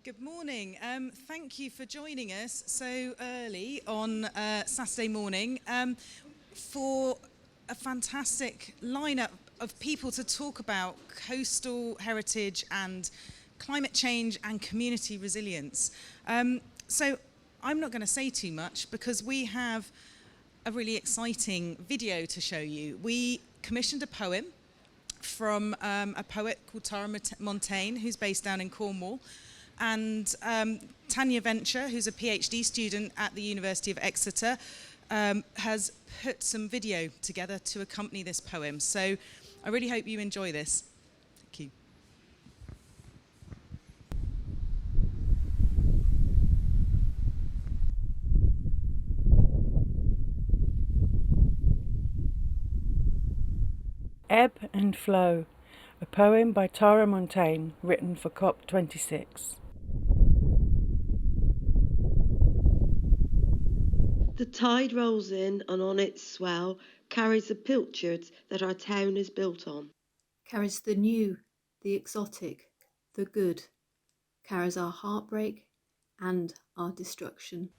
Good morning. Thank you for joining us so early on Saturday morning for a fantastic lineup of people to talk about coastal heritage and climate change and community resilience. So I'm not going to say too much because we have a really exciting video to show you. We commissioned a poem from a poet called Tara Montaigne, who's based down in Cornwall, and Tanya Venture, who's a PhD student at the University of Exeter, has put some video together to accompany this poem. So I really hope you enjoy this. Thank you. Ebb and Flow, a poem by Tara Montaigne, written for COP26. The tide rolls in, and on its swell carries the pilchards that our town is built on. Carries the new, the exotic, the good. Carries our heartbreak and our destruction.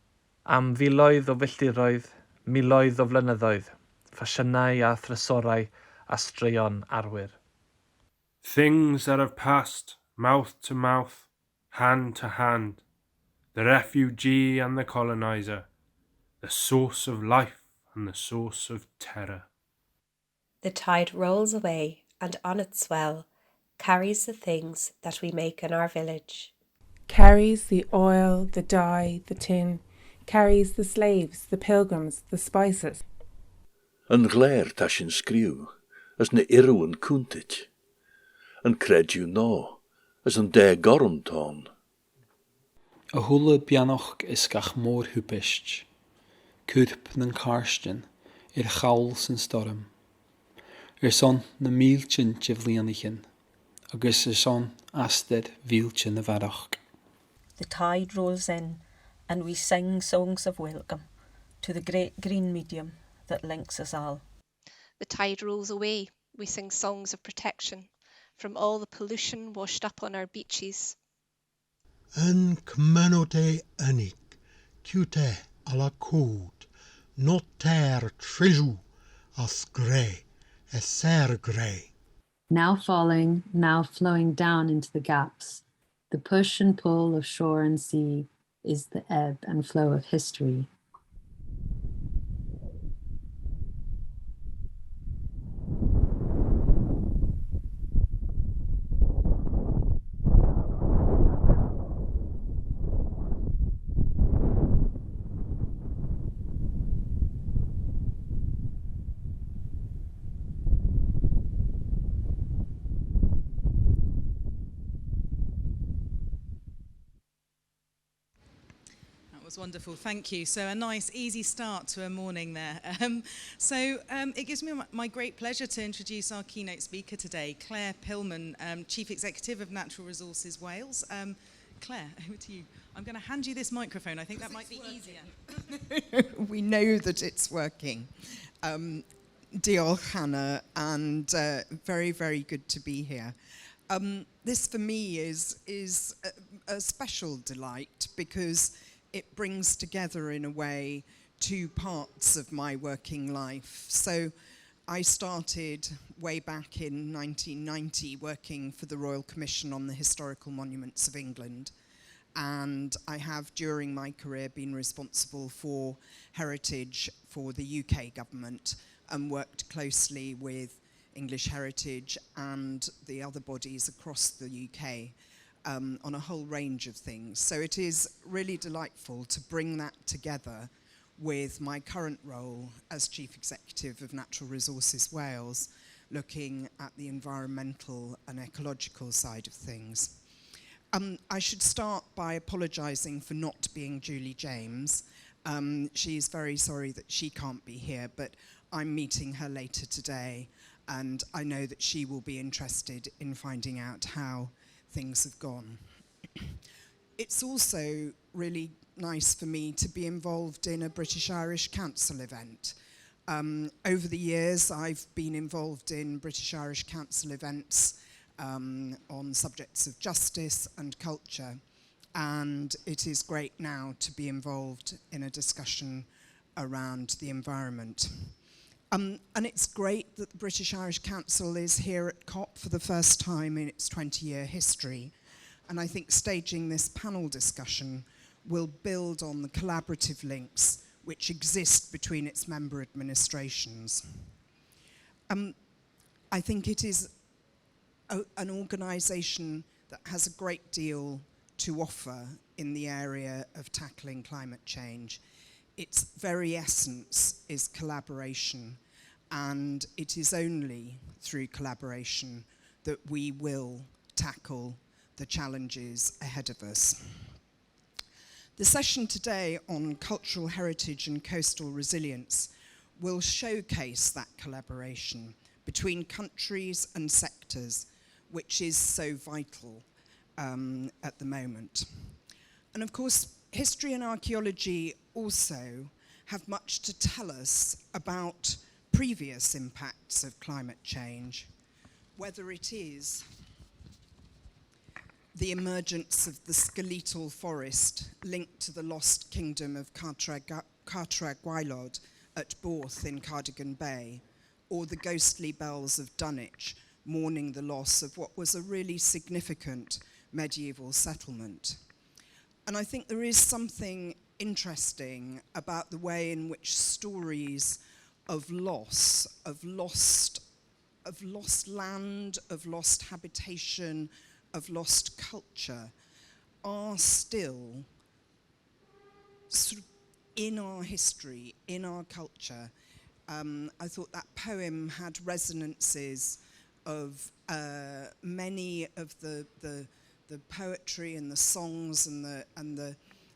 Am filoedd o filltiroedd, miloedd o flynyddoedd, ffasiynau a thrysorau a straeon arwyr. Things that have passed, mouth to mouth, hand to hand, the refugee and the colonizer, the source of life and the source of terror. The tide rolls away, and on its swell carries the things that we make in our village. Carries the oil, the dye, the tin, carries the slaves, the pilgrims, the spices. Yn gler ta sy'n sgriw, as na irw yn cwntit. Yn credu no, as yn de gorm ton. A hula bianoch is gach mór hupist. Cúrp nan karsten, chawl sy'n storm. Son na mílchin jivlianichin, agus son asted vílchin na varach. The tide rolls in, and we sing songs of welcome to the great green medium that links us all. The tide rolls away, we sing songs of protection from all the pollution washed up on our beaches. Yn cmynode unig, cute a la cwd, noter trejou as grey, ser grey. Now falling, now flowing down into the gaps. The push and pull of shore and sea is the ebb and flow of history. Was wonderful, thank you. So a nice, easy start to a morning there. It gives me my great pleasure to introduce our keynote speaker today, Claire Pillman, Chief Executive of Natural Resources Wales. Claire, over to you. I'm going to hand you this microphone. I think that might be easier. We know that it's working. Diolch, Hannah, and very, very good to be here. This for me is a special delight because it brings together in a way two parts of my working life. So I started way back in 1990 working for the Royal Commission on the Historical Monuments of England. And I have, during my career, been responsible for heritage for the UK government and worked closely with English Heritage and the other bodies across the UK on a whole range of things. So it is really delightful to bring that together with my current role as Chief Executive of Natural Resources Wales, looking at the environmental and ecological side of things. I should start by apologising for not being Julie James. She's very sorry that she can't be here, but I'm meeting her later today, and I know that she will be interested in finding out how things have gone. It's also really nice for me to be involved in a British Irish Council event. Over the years, I've been involved in British Irish Council events on subjects of justice and culture, And it is great now to be involved in a discussion around the environment. And it's great that the British Irish Council is here at COP for the first time in its 20-year history. And I think staging this panel discussion will build on the collaborative links which exist between its member administrations. I think it is an organisation that has a great deal to offer in the area of tackling climate change. Its very essence is collaboration, and it is only through collaboration that we will tackle the challenges ahead of us. The session today on cultural heritage and coastal resilience will showcase that collaboration between countries and sectors, which is so vital at the moment. And of course, history and archaeology also have much to tell us about previous impacts of climate change, whether it is the emergence of the skeletal forest linked to the lost kingdom of Cartra Gwaelod at Borth in Cardigan Bay, or the ghostly bells of Dunwich mourning the loss of what was a really significant medieval settlement. And I think there is something interesting about the way in which stories of loss, of lost land, of lost habitation, of lost culture are still sort of in our history, in our culture. I thought that poem had resonances of many of the poetry and the songs and the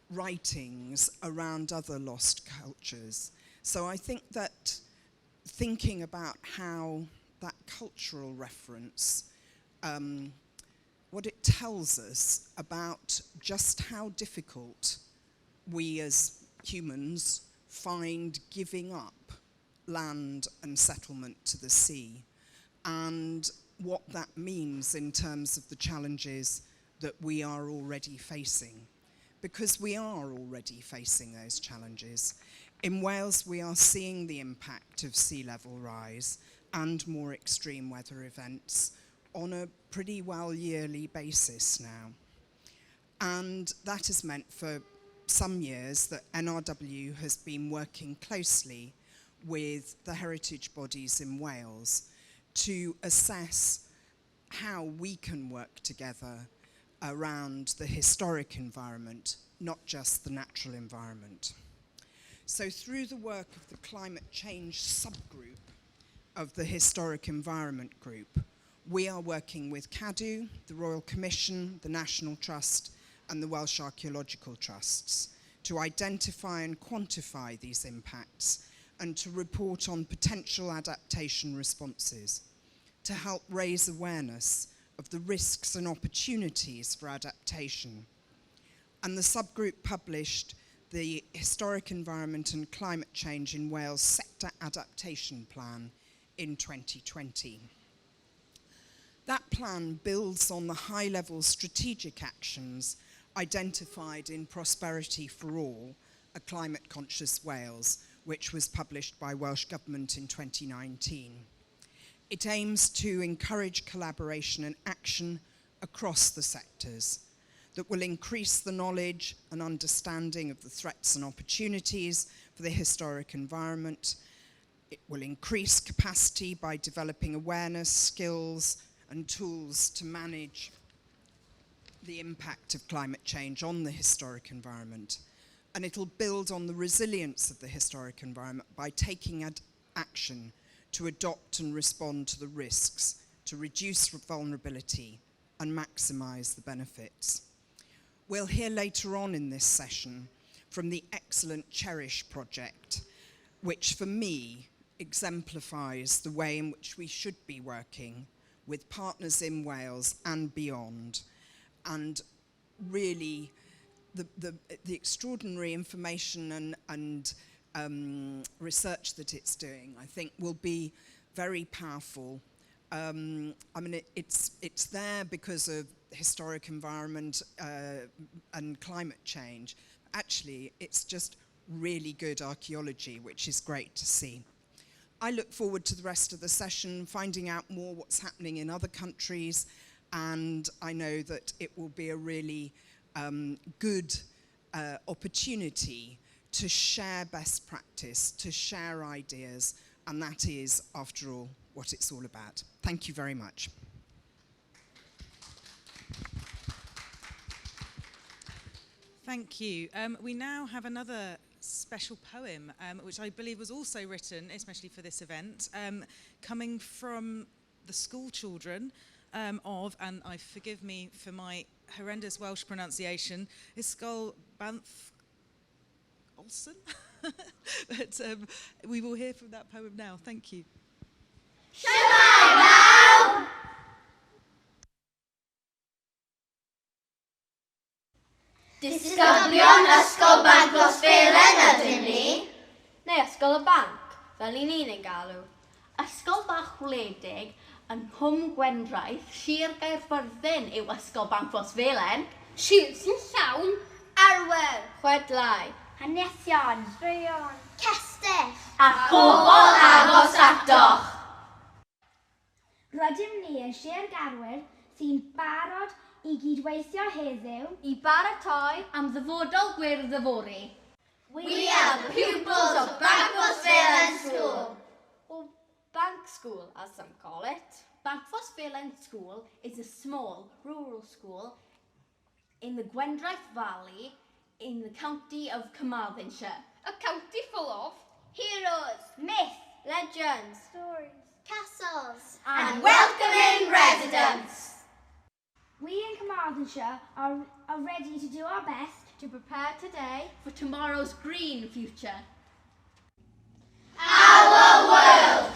writings around other lost cultures. So I think that thinking about how that cultural reference, what it tells us about just how difficult we as humans find giving up land and settlement to the sea, and what that means in terms of the challenges that we are already facing. Because we are already facing those challenges. In Wales, we are seeing the impact of sea level rise and more extreme weather events on a pretty well yearly basis now. And that has meant for some years that NRW has been working closely with the heritage bodies in Wales to assess how we can work together around the historic environment, not just the natural environment. So through the work of the climate change subgroup of the Historic Environment Group, we are working with CADU, the Royal Commission, the National Trust, and the Welsh Archaeological Trusts to identify and quantify these impacts and to report on potential adaptation responses, to help raise awareness of the risks and opportunities for adaptation. And the subgroup published the Historic Environment and Climate Change in Wales Sector Adaptation Plan in 2020. That plan builds on the high-level strategic actions identified in Prosperity for All, A Climate-Conscious Wales, which was published by Welsh Government in 2019. It aims to encourage collaboration and action across the sectors that will increase the knowledge and understanding of the threats and opportunities for the historic environment. It will increase capacity by developing awareness, skills, and tools to manage the impact of climate change on the historic environment. And it'll build on the resilience of the historic environment by taking action to adopt and respond to the risks, to reduce vulnerability and maximise the benefits. We'll hear later on in this session from the excellent CHERISH project, which for me exemplifies the way in which we should be working with partners in Wales and beyond, and really the extraordinary information and research that it's doing, I think, will be very powerful. I mean, it's there because of historic environment and climate change. Actually, it's just really good archaeology, which is great to see. I look forward to the rest of the session, finding out more what's happening in other countries, and I know that it will be a really good opportunity to share best practice, to share ideas, and that is, after all, what it's all about. Thank you very much. Thank you. We now have another special poem, which I believe was also written, especially for this event, coming from the school children of, and forgive me for my horrendous Welsh pronunciation, Ysgol Banff Olsen. But we will hear from that poem now. Thank you. Disgyblion ysgol banc Rosfelen ydyn ni. Neu ysgol y banc, fel i ni'n ei galw. Ysgol bach wledig yn Nghwm Gwendraeth, Sir Gaerfyrddin yw ysgol banc Rosfelen. Sir sy'n llawn arwer, chwedlau, hanesion, straeon, castell, a phobl agos atoch. Rydym ni yn Sir Garwyr sy'n barod i gydweithio heddiw I baratoi am ddyfodol gwirfoddori. We are the pupils of Bank Rosfelen School. Or Bank School, as some call it. Bank Rosfelen School is a small rural school in the Gwendraeth Valley in the county of Carmarthenshire. A county full of heroes, myth, legends, stories, castles, and welcoming residents. We in Carmarthenshire are ready to do our best to prepare today for tomorrow's green future. Our world!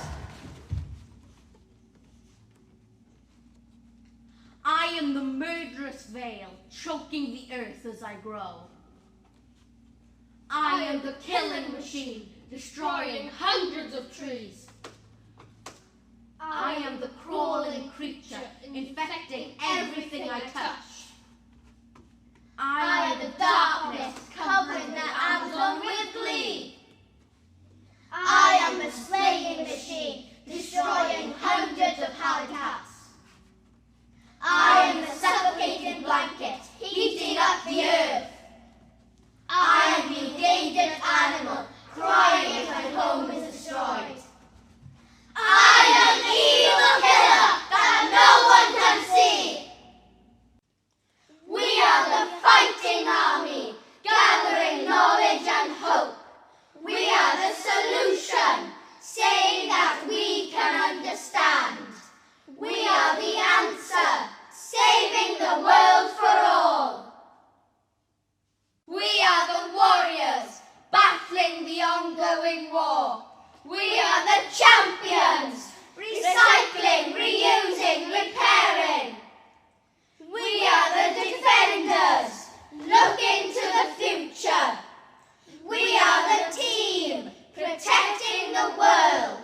I am the murderous veil, choking the earth as I grow. I am the killing machine, destroying hundreds of trees. I am the crawling creature, infecting everything I touch. I am the darkness, covering the Amazon with glee. I am the slaying machine, destroying hundreds of habitats. I am the suffocating blanket, heating up the earth. I am the endangered animal, crying if my home is destroyed. I am the evil killer that no one can see. We are the fighting army, gathering knowledge and hope. We are the solution, saying that we can understand. We are the answer, saving the world for all. We are the warriors, battling the ongoing war. We are the champions, recycling, reusing, repairing. We are the defenders, looking to the future. We are the team, protecting the world.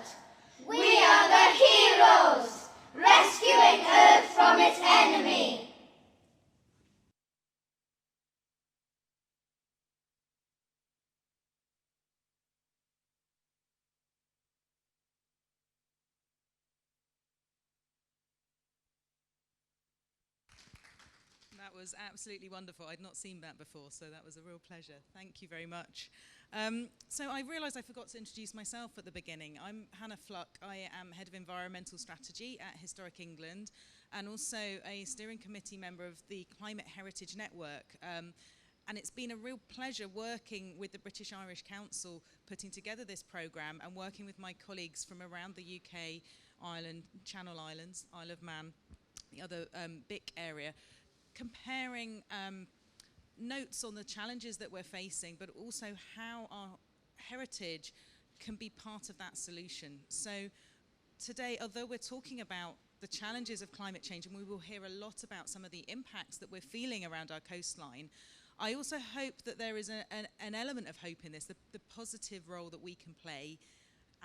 We are the heroes, rescuing Earth from its enemy. That was absolutely wonderful. I'd not seen that before, so that was a real pleasure. Thank you very much. So I realised I forgot to introduce myself at the beginning. I'm Hannah Fluck. I am Head of Environmental Strategy at Historic England and also a steering committee member of the Climate Heritage Network. And it's been a real pleasure working with the British Irish Council, putting together this programme and working with my colleagues from around the UK, Ireland, Channel Islands, Isle of Man, the other BIC area, comparing notes on the challenges that we're facing, but also how our heritage can be part of that solution. So today, although we're talking about the challenges of climate change, and we will hear a lot about some of the impacts that we're feeling around our coastline, I also hope that there is an element of hope in this, the positive role that we can play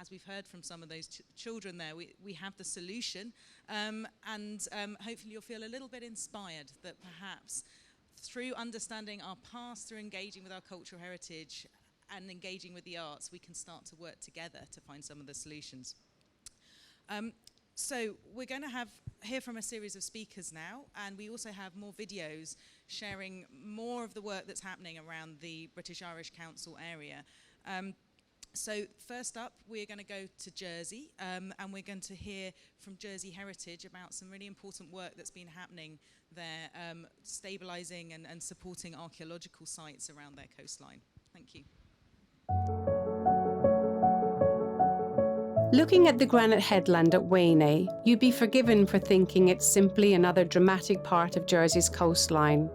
as we've heard from some of those children there, we have the solution, and hopefully you'll feel a little bit inspired that perhaps through understanding our past, through engaging with our cultural heritage and engaging with the arts, we can start to work together to find some of the solutions. So we're going to hear from a series of speakers now, and we also have more videos sharing more of the work that's happening around the British Irish Council area. So first up, we're going to go to Jersey, and we're going to hear from Jersey Heritage about some really important work that's been happening there, stabilising and supporting archaeological sites around their coastline. Thank you. Looking at the granite headland at Waynay, you'd be forgiven for thinking it's simply another dramatic part of Jersey's coastline.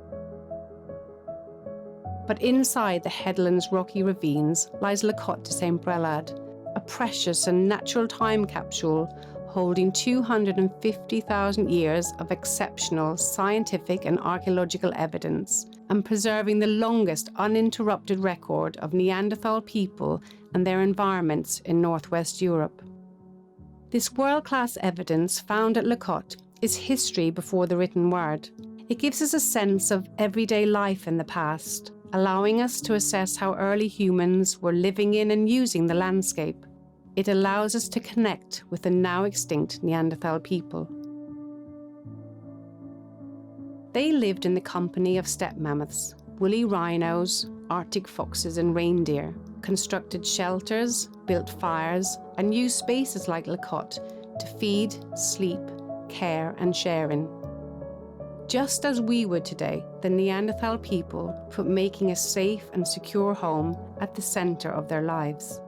But inside the headland's rocky ravines lies La Cotte de Saint Brelad, a precious and natural time capsule holding 250,000 years of exceptional scientific and archaeological evidence, and preserving the longest uninterrupted record of Neanderthal people and their environments in northwest Europe. This world-class evidence found at La Cotte is history before the written word. It gives us a sense of everyday life in the past, allowing us to assess how early humans were living in and using the landscape. It allows us to connect with the now extinct Neanderthal people. They lived in the company of steppe mammoths, woolly rhinos, Arctic foxes and reindeer, constructed shelters, built fires, and used spaces like La Cotte to feed, sleep, care and share in. Just as we would today, the Neanderthal people put making a safe and secure home at the centre of their lives.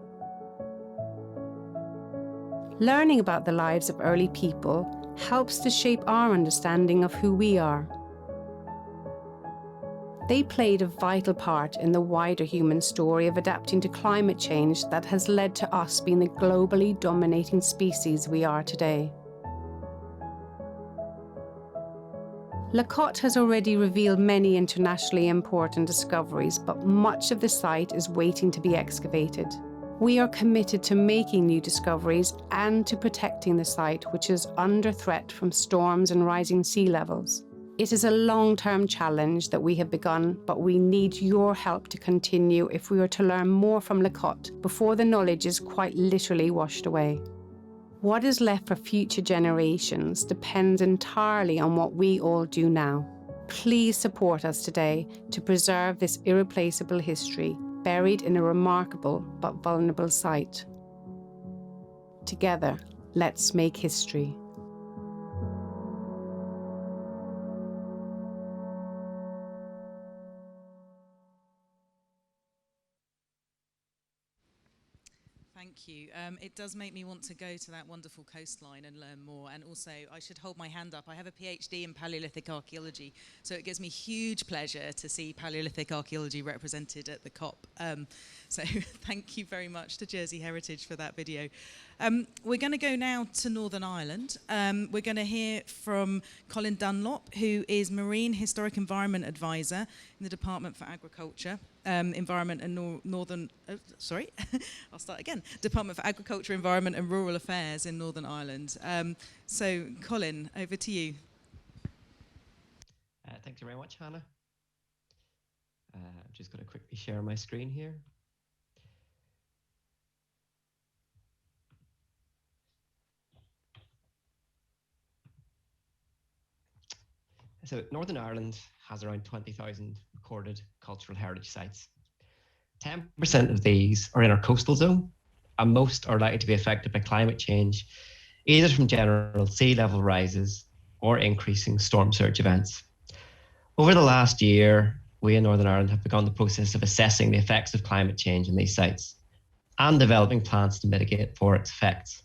Learning about the lives of early people helps to shape our understanding of who we are. They played a vital part in the wider human story of adapting to climate change that has led to us being the globally dominating species we are today. La Cotte has already revealed many internationally important discoveries, but much of the site is waiting to be excavated. We are committed to making new discoveries and to protecting the site, which is under threat from storms and rising sea levels. It is a long-term challenge that we have begun, but we need your help to continue if we are to learn more from La Cotte before the knowledge is quite literally washed away. What is left for future generations depends entirely on what we all do now. Please support us today to preserve this irreplaceable history, buried in a remarkable but vulnerable site. Together, let's make history. Thank you. It does make me want to go to that wonderful coastline and learn more. And also, I should hold my hand up. I have a PhD in Paleolithic archaeology, so it gives me huge pleasure to see Paleolithic archaeology represented at the COP. So thank you very much to Jersey Heritage for that video. We're going to go now to Northern Ireland. We're going to hear from Colin Dunlop, who is Marine Historic Environment Advisor in the Department for Agriculture. Environment and I'll start again. Department for Agriculture, Environment and Rural Affairs in Northern Ireland. So, Colin, over to you. Thank you very much, Hannah. I'm just going to quickly share my screen here. So Northern Ireland has around 20,000 recorded cultural heritage sites. 10% of these are in our coastal zone, and most are likely to be affected by climate change, either from general sea level rises or increasing storm surge events. Over the last year, we in Northern Ireland have begun the process of assessing the effects of climate change on these sites and developing plans to mitigate for its effects.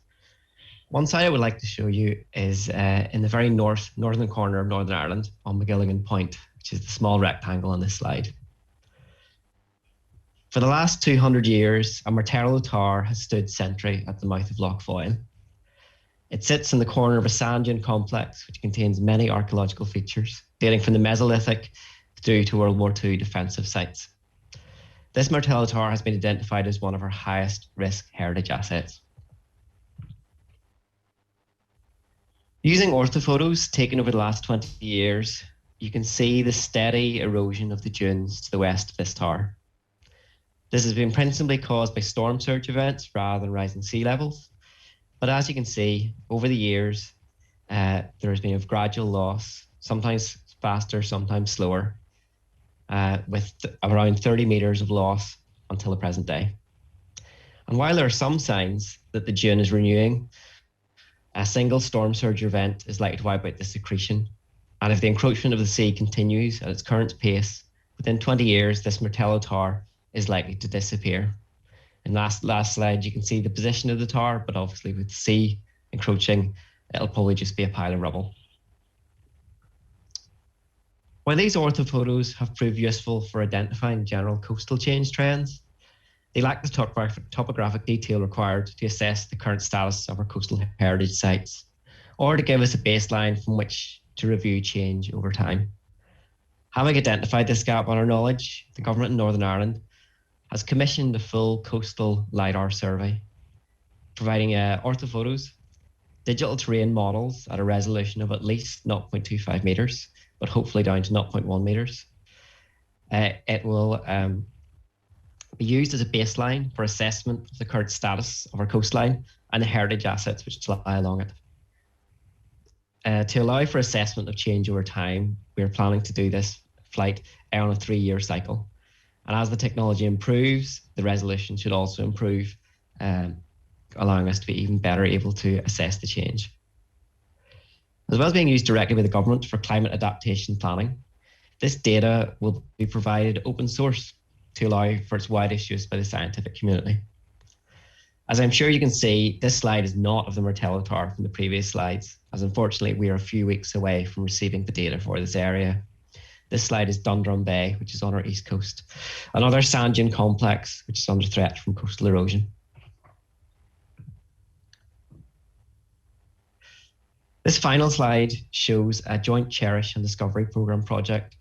One site I would like to show you is in the very northern corner of Northern Ireland on McGilligan Point, which is the small rectangle on this slide. For the last 200 years, a Martello tower has stood sentry at the mouth of Lough Foyle. It sits in the corner of a sand dune complex, which contains many archaeological features, dating from the Mesolithic through to World War II defensive sites. This Martello tower has been identified as one of our highest risk heritage assets. Using orthophotos taken over the last 20 years, you can see the steady erosion of the dunes to the west of this tower. This has been principally caused by storm surge events rather than rising sea levels. But as you can see, over the years, there has been a gradual loss, sometimes faster, sometimes slower, with around 30 metres of loss until the present day. And while there are some signs that the dune is renewing, a single storm surge event is likely to wipe out this accretion. And if the encroachment of the sea continues at its current pace, within 20 years, this Martello Tower is likely to disappear. In last slide, you can see the position of the tower, but obviously with the sea encroaching, it'll probably just be a pile of rubble. While these orthophotos have proved useful for identifying general coastal change trends, they lack the topographic detail required to assess the current status of our coastal heritage sites, or to give us a baseline from which to review change over time. Having identified this gap on our knowledge, the government in Northern Ireland has commissioned a full coastal LiDAR survey, providing orthophotos, digital terrain models at a resolution of at least 0.25 metres, but hopefully down to 0.1 metres. It will be used as a baseline for assessment of the current status of our coastline and the heritage assets which lie along it. To allow for assessment of change over time, we are planning to do this flight on a 3-year cycle. And as the technology improves, the resolution should also improve, allowing us to be even better able to assess the change. As well as being used directly by the government for climate adaptation planning, this data will be provided open source to allow for its widest use by the scientific community. As I'm sure you can see, this slide is not of the Martello Tower from the previous slides, as unfortunately we are a few weeks away from receiving the data for this area. This slide is Dundrum Bay, which is on our east coast, another sand dune complex which is under threat from coastal erosion. This final slide shows a joint CHERISH and Discovery Programme project,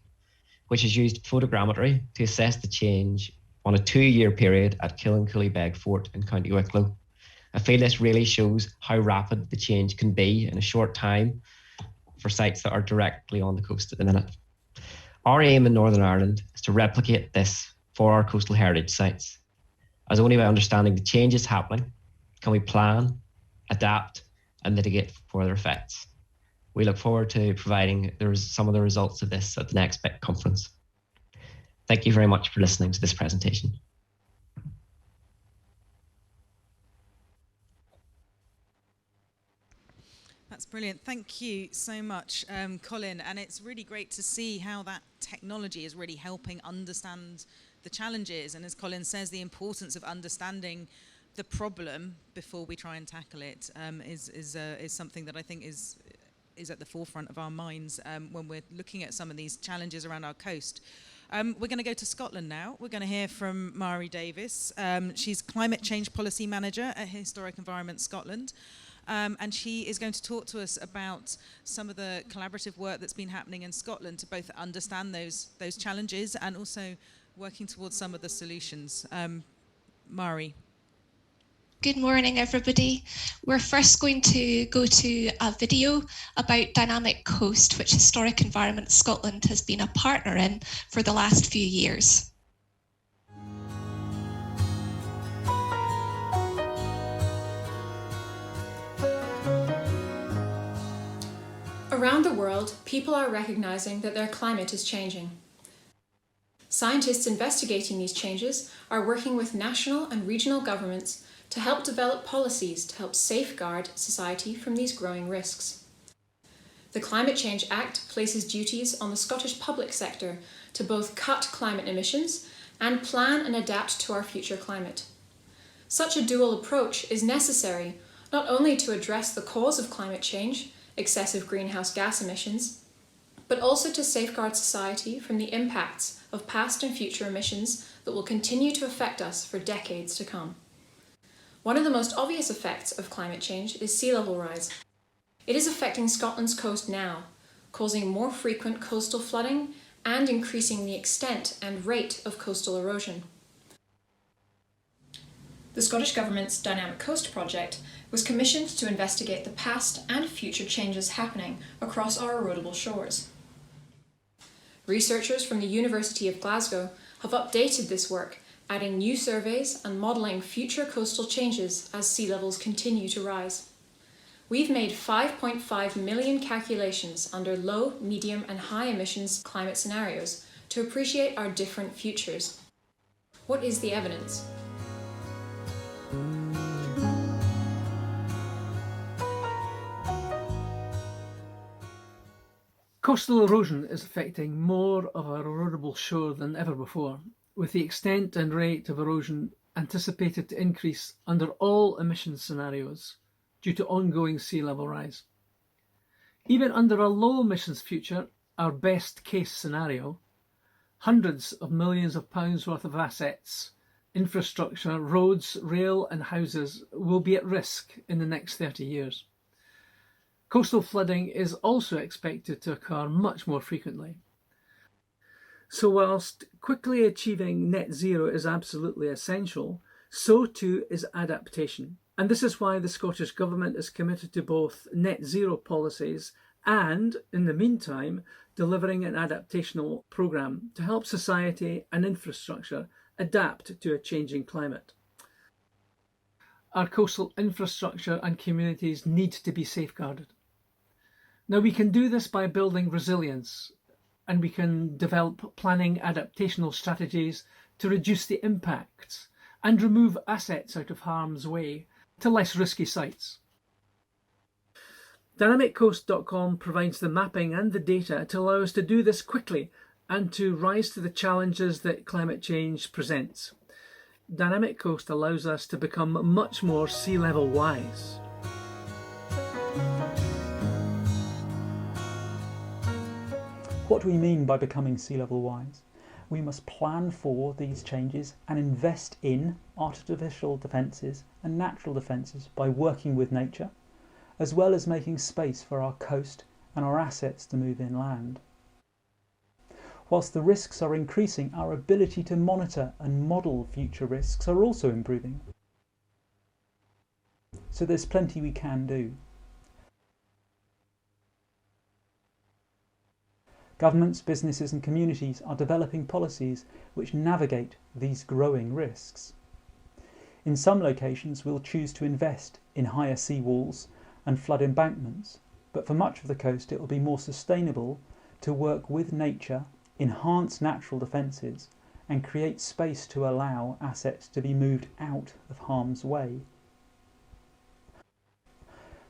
which has used photogrammetry to assess the change on a 2-year period at Killincooley Fort in County Wicklow. I feel this really shows how rapid the change can be in a short time for sites that are directly on the coast at the minute. Our aim in Northern Ireland is to replicate this for our coastal heritage sites, as only by understanding the changes happening can we plan, adapt, and mitigate further effects. We look forward to providing some of the results of this at the next BIC conference. Thank you very much for listening to this presentation. That's brilliant. Thank you so much, Colin. And it's really great to see how that technology is really helping understand the challenges. And as Colin says, the importance of understanding the problem before we try and tackle it is something that I think is at the forefront of our minds when we're looking at some of these challenges around our coast. We're going to go to Scotland now. We're going to hear from Mairi Davies. She's Climate Change Policy Manager at Historic Environment Scotland. And she is going to talk to us about some of the collaborative work that's been happening in Scotland to both understand those challenges and also working towards some of the solutions. Mairi. Good morning, everybody. We're first going to go to a video about Dynamic Coast, which Historic Environment Scotland has been a partner in for the last few years. Around the world, people are recognizing that their climate is changing. Scientists investigating these changes are working with national and regional governments to help develop policies to help safeguard society from these growing risks. The Climate Change Act places duties on the Scottish public sector to both cut climate emissions and plan and adapt to our future climate. Such a dual approach is necessary not only to address the cause of climate change, excessive greenhouse gas emissions, but also to safeguard society from the impacts of past and future emissions that will continue to affect us for decades to come. One of the most obvious effects of climate change is sea level rise. It is affecting Scotland's coast now, causing more frequent coastal flooding and increasing the extent and rate of coastal erosion. The Scottish Government's Dynamic Coast project was commissioned to investigate the past and future changes happening across our erodible shores. Researchers from the University of Glasgow have updated this work, adding new surveys and modelling future coastal changes as sea levels continue to rise. We've made 5.5 million calculations under low, medium and high emissions climate scenarios to appreciate our different futures. What is the evidence? Coastal erosion is affecting more of our erodible shore than ever before, with the extent and rate of erosion anticipated to increase under all emissions scenarios due to ongoing sea level rise. Even under a low emissions future, our best case scenario, hundreds of millions of pounds worth of assets, infrastructure, roads, rail and houses will be at risk in the next 30 years. Coastal flooding is also expected to occur much more frequently. So whilst quickly achieving net zero is absolutely essential, so too is adaptation. And this is why the Scottish Government is committed to both net zero policies and, in the meantime, delivering an adaptational programme to help society and infrastructure adapt to a changing climate. Our coastal infrastructure and communities need to be safeguarded. Now, we can do this by building resilience, and we can develop planning adaptational strategies to reduce the impacts and remove assets out of harm's way to less risky sites. DynamicCoast.com provides the mapping and the data to allow us to do this quickly and to rise to the challenges that climate change presents. Dynamic Coast allows us to become much more sea level wise. What do we mean by becoming sea level wise? We must plan for these changes and invest in artificial defences and natural defences by working with nature, as well as making space for our coast and our assets to move inland. Whilst the risks are increasing, our ability to monitor and model future risks are also improving. So there's plenty we can do. Governments, businesses and communities are developing policies which navigate these growing risks. In some locations we'll choose to invest in higher seawalls and flood embankments, but for much of the coast it will be more sustainable to work with nature, enhance natural defences and create space to allow assets to be moved out of harm's way.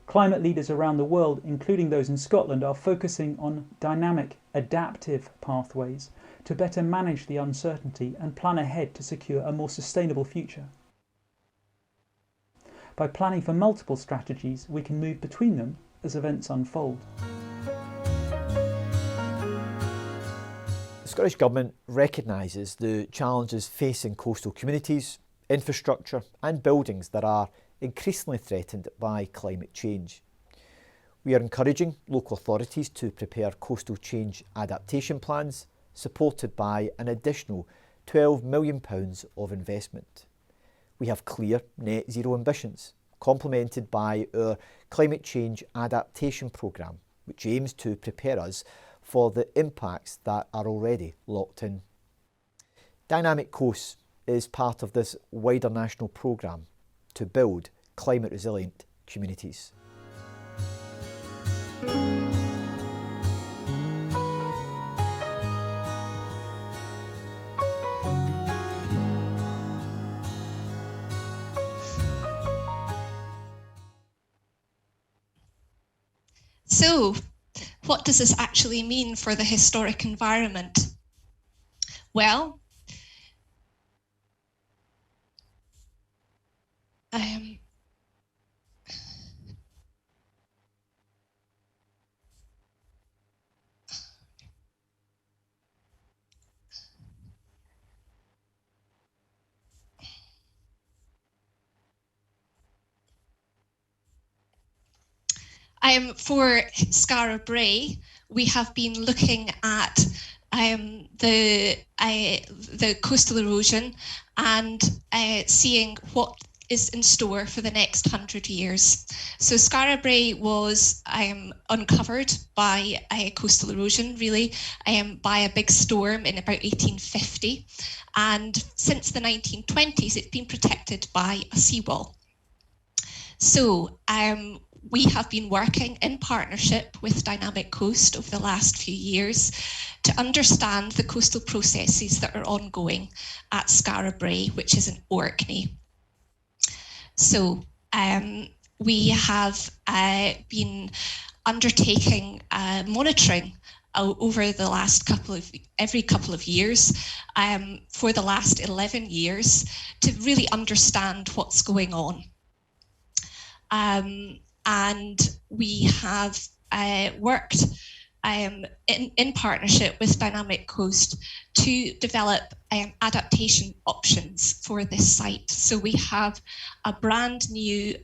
Climate leaders around the world, including those in Scotland, are focusing on dynamic, adaptive pathways to better manage the uncertainty and plan ahead to secure a more sustainable future. By planning for multiple strategies, we can move between them as events unfold. The Scottish Government recognises the challenges facing coastal communities, infrastructure and buildings that are increasingly threatened by climate change. We are encouraging local authorities to prepare coastal change adaptation plans, supported by an additional £12 million of investment. We have clear net zero ambitions, complemented by our climate change adaptation programme, which aims to prepare us for the impacts that are already locked in. Dynamic Coast is part of this wider national programme to build climate resilient communities. So, what does this actually mean for the historic environment? Well, for Skara Brae, we have been looking at the coastal erosion and seeing what is in store for the next 100 years. So Skara Brae was uncovered by coastal erosion, really, by a big storm in about 1850. And since the 1920s, it's been protected by a seawall. So we have been working in partnership with Dynamic Coast over the last few years to understand the coastal processes that are ongoing at Skara Brae, which is in Orkney. So we have been undertaking monitoring over the last every couple of years for the last 11 years to really understand what's going on. And we have worked in partnership with Dynamic Coast to develop adaptation options for this site. So we have a brand new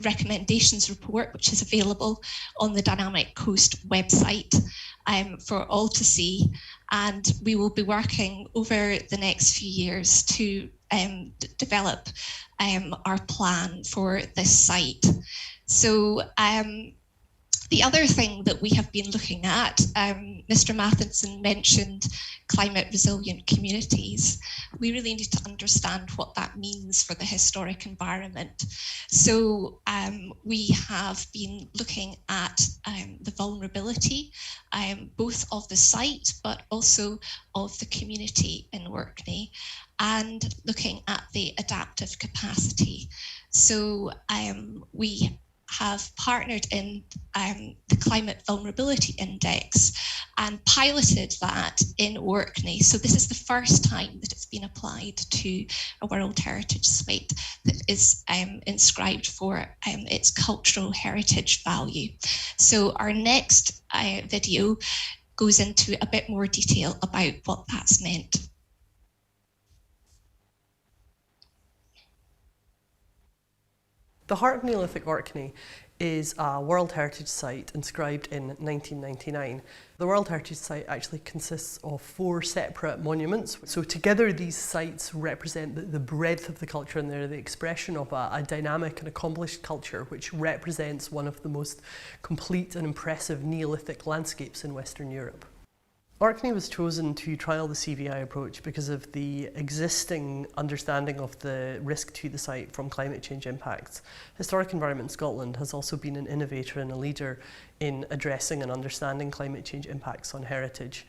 recommendations report, which is available on the Dynamic Coast website for all to see. And we will be working over the next few years to develop our plan for this site. So the other thing that we have been looking at, Mr. Matheson mentioned climate resilient communities. We really need to understand what that means for the historic environment. So we have been looking at the vulnerability, both of the site, but also of the community in Orkney, and looking at the adaptive capacity. So we have partnered in the Climate Vulnerability Index and piloted that in Orkney. So this is the first time that it's been applied to a World Heritage Site that is inscribed for its cultural heritage value. So our next video goes into a bit more detail about what that's meant. The Heart of Neolithic Orkney is a World Heritage Site inscribed in 1999. The World Heritage Site actually consists of 4 separate monuments. So together these sites represent the breadth of the culture, and they're the expression of a dynamic and accomplished culture which represents one of the most complete and impressive Neolithic landscapes in Western Europe. Orkney was chosen to trial the CVI approach because of the existing understanding of the risk to the site from climate change impacts. Historic Environment Scotland has also been an innovator and a leader in addressing and understanding climate change impacts on heritage.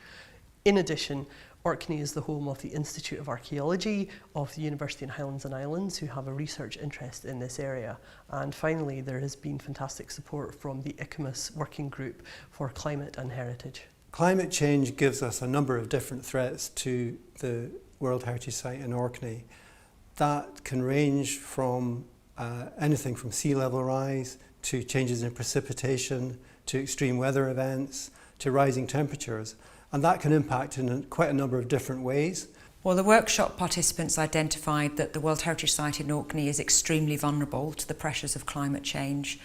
In addition, Orkney is the home of the Institute of Archaeology of the University in Highlands and Islands, who have a research interest in this area. And finally, there has been fantastic support from the ICMAS Working Group for Climate and Heritage. Climate change gives us a number of different threats to the World Heritage Site in Orkney. That can range from anything from sea level rise to changes in precipitation to extreme weather events to rising temperatures, and that can impact in quite a number of different ways. Well, the workshop participants identified that the World Heritage Site in Orkney is extremely vulnerable to the pressures of climate change.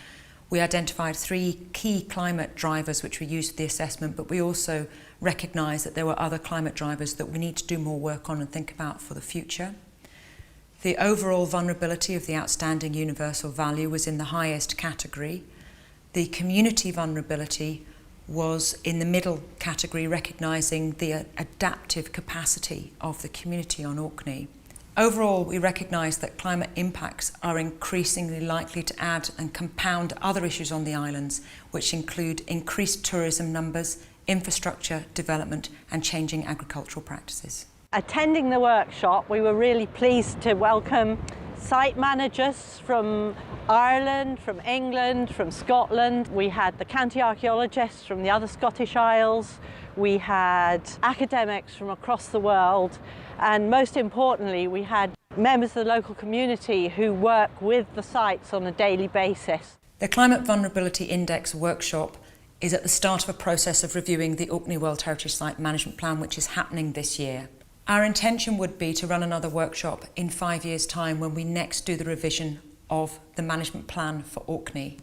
We identified 3 key climate drivers which we used for the assessment, but we also recognised that there were other climate drivers that we need to do more work on and think about for the future. The overall vulnerability of the outstanding universal value was in the highest category. The community vulnerability was in the middle category, recognising the adaptive capacity of the community on Orkney. Overall, we recognise that climate impacts are increasingly likely to add and compound other issues on the islands, which include increased tourism numbers, infrastructure development and changing agricultural practices. Attending the workshop, we were really pleased to welcome site managers from Ireland, from England, from Scotland. We had the county archaeologists from the other Scottish Isles. We had academics from across the world. And most importantly, we had members of the local community who work with the sites on a daily basis. The Climate Vulnerability Index workshop is at the start of a process of reviewing the Orkney World Heritage Site Management Plan, which is happening this year. Our intention would be to run another workshop in 5 years' time when we next do the revision of the management plan for Orkney.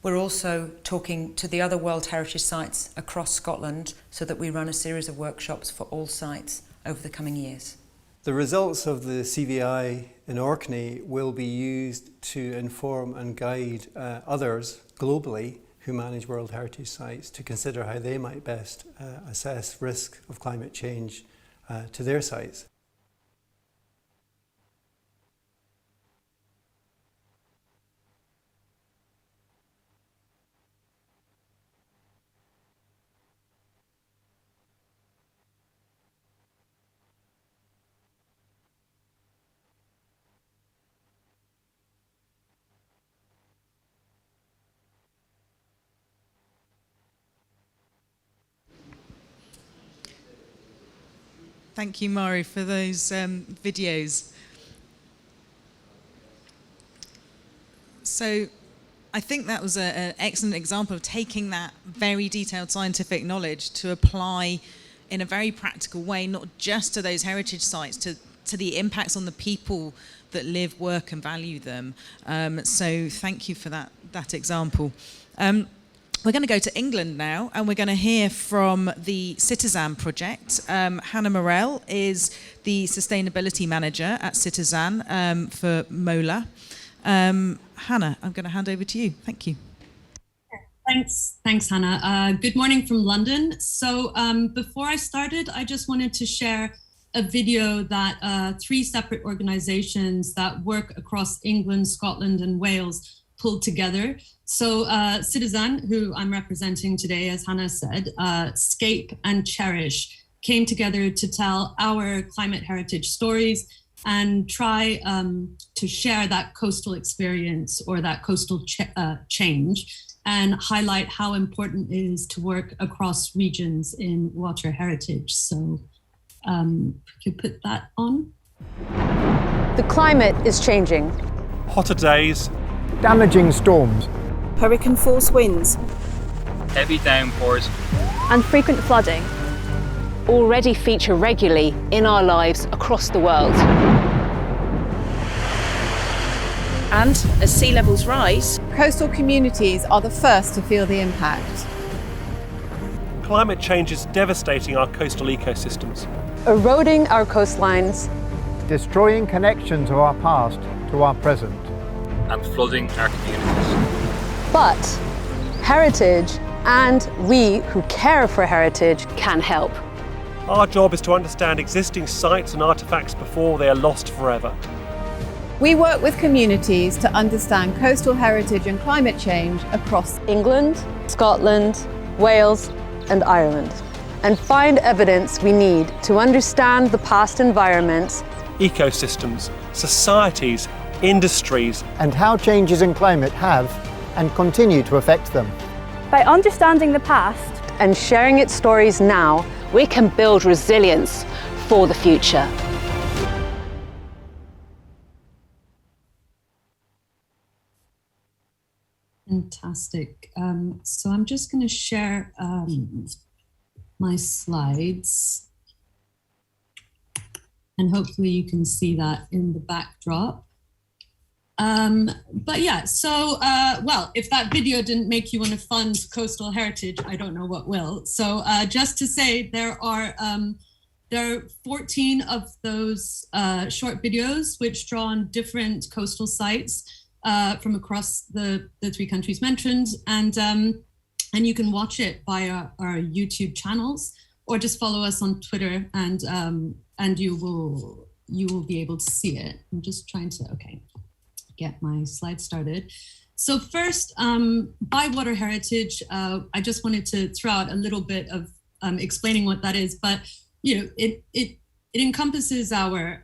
We're also talking to the other World Heritage Sites across Scotland so that we run a series of workshops for all sites over the coming years. The results of the CVI in Orkney will be used to inform and guide others globally who manage World Heritage Sites to consider how they might best assess risk of climate change to their sites. Thank you, Mairi, for those videos. So I think that was an excellent example of taking that very detailed scientific knowledge to apply in a very practical way, not just to those heritage sites, to the impacts on the people that live, work and value them. So thank you for that example. We're going to go to England now, and we're going to hear from the Citizen project. Hannah Morell is the sustainability manager at Citizen for MOLA. Hannah, I'm going to hand over to you. Thank you. Thanks, Hannah. Good morning from London. So before I started, I just wanted to share a video that 3 separate organizations that work across England, Scotland and Wales pulled together. So Citizen, who I'm representing today, as Hannah said, Scape and CHERISH came together to tell our climate heritage stories and try to share that coastal experience or that coastal change and highlight how important it is to work across regions in water heritage. So could you put that on? The climate is changing. Hotter days. Damaging storms. Hurricane force winds. Heavy downpours. And frequent flooding already feature regularly in our lives across the world. And as sea levels rise, coastal communities are the first to feel the impact. Climate change is devastating our coastal ecosystems. Eroding our coastlines. Destroying connections of our past to our present. And flooding our communities. But heritage and we who care for heritage can help. Our job is to understand existing sites and artefacts before they are lost forever. We work with communities to understand coastal heritage and climate change across England, Scotland, Wales and Ireland, and find evidence we need to understand the past environments, ecosystems, societies, industries, and how changes in climate have and continue to affect them. By understanding the past and sharing its stories now, we can build resilience for the future. Fantastic. So I'm just going to share my slides, and hopefully you can see that in the backdrop. But yeah, so, well, if that video didn't make you want to fund coastal heritage, I don't know what will. So just to say, there are 14 of those short videos which draw on different coastal sites from across the 3 countries mentioned. And you can watch it via our YouTube channels, or just follow us on Twitter, and you will be able to see it. I'm just trying to, okay, get my slide started. So first, by water heritage, I just wanted to throw out a little bit of explaining what that is, but you know, it encompasses our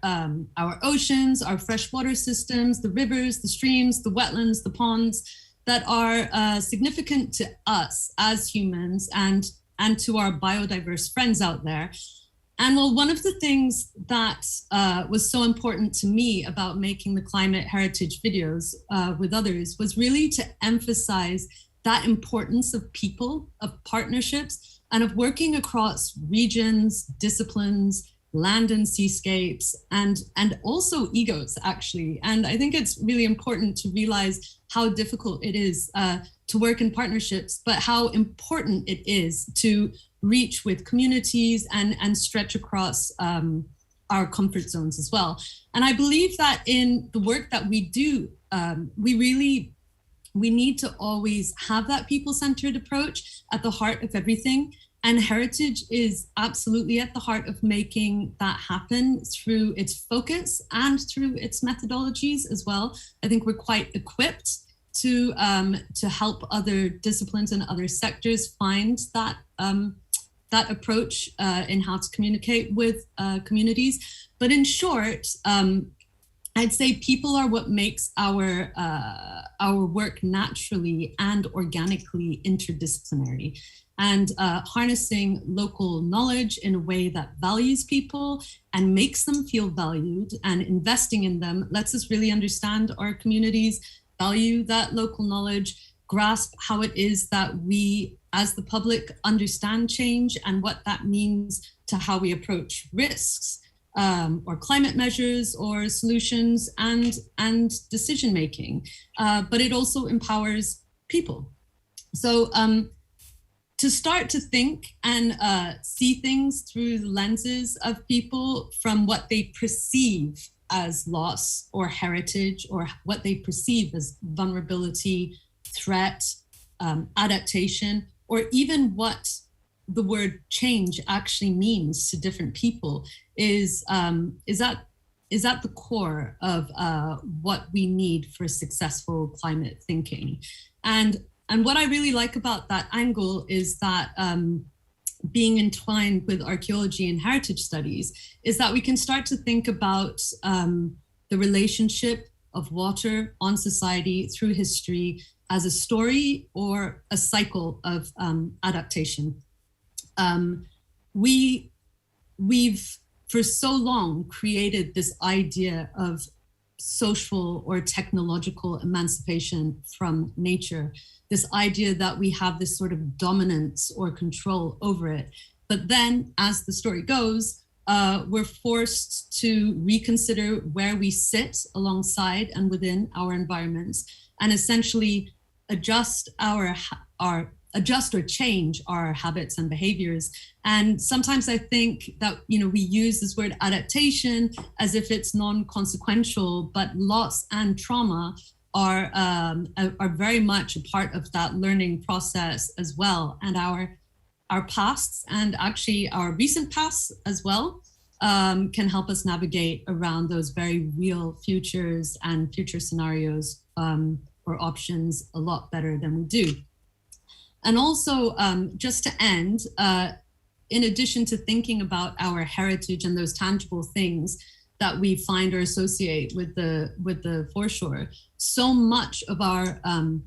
oceans, our freshwater systems, the rivers, the streams, the wetlands, the ponds that are significant to us as humans and to our biodiverse friends out there. And well, one of the things that was so important to me about making the climate heritage videos with others was really to emphasize that importance of people, of partnerships, and of working across regions, disciplines, land and seascapes, and also egos, actually. And I think it's really important to realize how difficult it is to work in partnerships, but how important it is to reach with communities and stretch across our comfort zones as well. And I believe that in the work that we do, we need to always have that people-centered approach at the heart of everything. And heritage is absolutely at the heart of making that happen through its focus and through its methodologies as well. I think we're quite equipped to help other disciplines and other sectors find that that approach in how to communicate with communities. But in short, I'd say people are what makes our work naturally and organically interdisciplinary. And harnessing local knowledge in a way that values people and makes them feel valued, and investing in them lets us really understand our communities, value that local knowledge, grasp how it is that we as the public understand change and what that means to how we approach risks or climate measures or solutions and decision making. But it also empowers people. So to start to think and see things through the lenses of people from what they perceive as loss or heritage, or what they perceive as vulnerability, threat, adaptation, or even what the word change actually means to different people is at the core of what we need for successful climate thinking. And what I really like about that angle is that being entwined with archaeology and heritage studies is that we can start to think about the relationship of water on society through history as a story or a cycle of adaptation. We've for so long created this idea of social or technological emancipation from nature, this idea that we have this sort of dominance or control over it. But then, as the story goes, we're forced to reconsider where we sit alongside and within our environments, and essentially adjust or change our habits and behaviors. And sometimes I think that, we use this word adaptation as if it's non-consequential, but loss and trauma are very much a part of that learning process as well. And our pasts, and actually our recent pasts as well, can help us navigate around those very real futures and future scenarios or options a lot better than we do. And also, just to end, in addition to thinking about our heritage and those tangible things that we find or associate with the foreshore, so much of our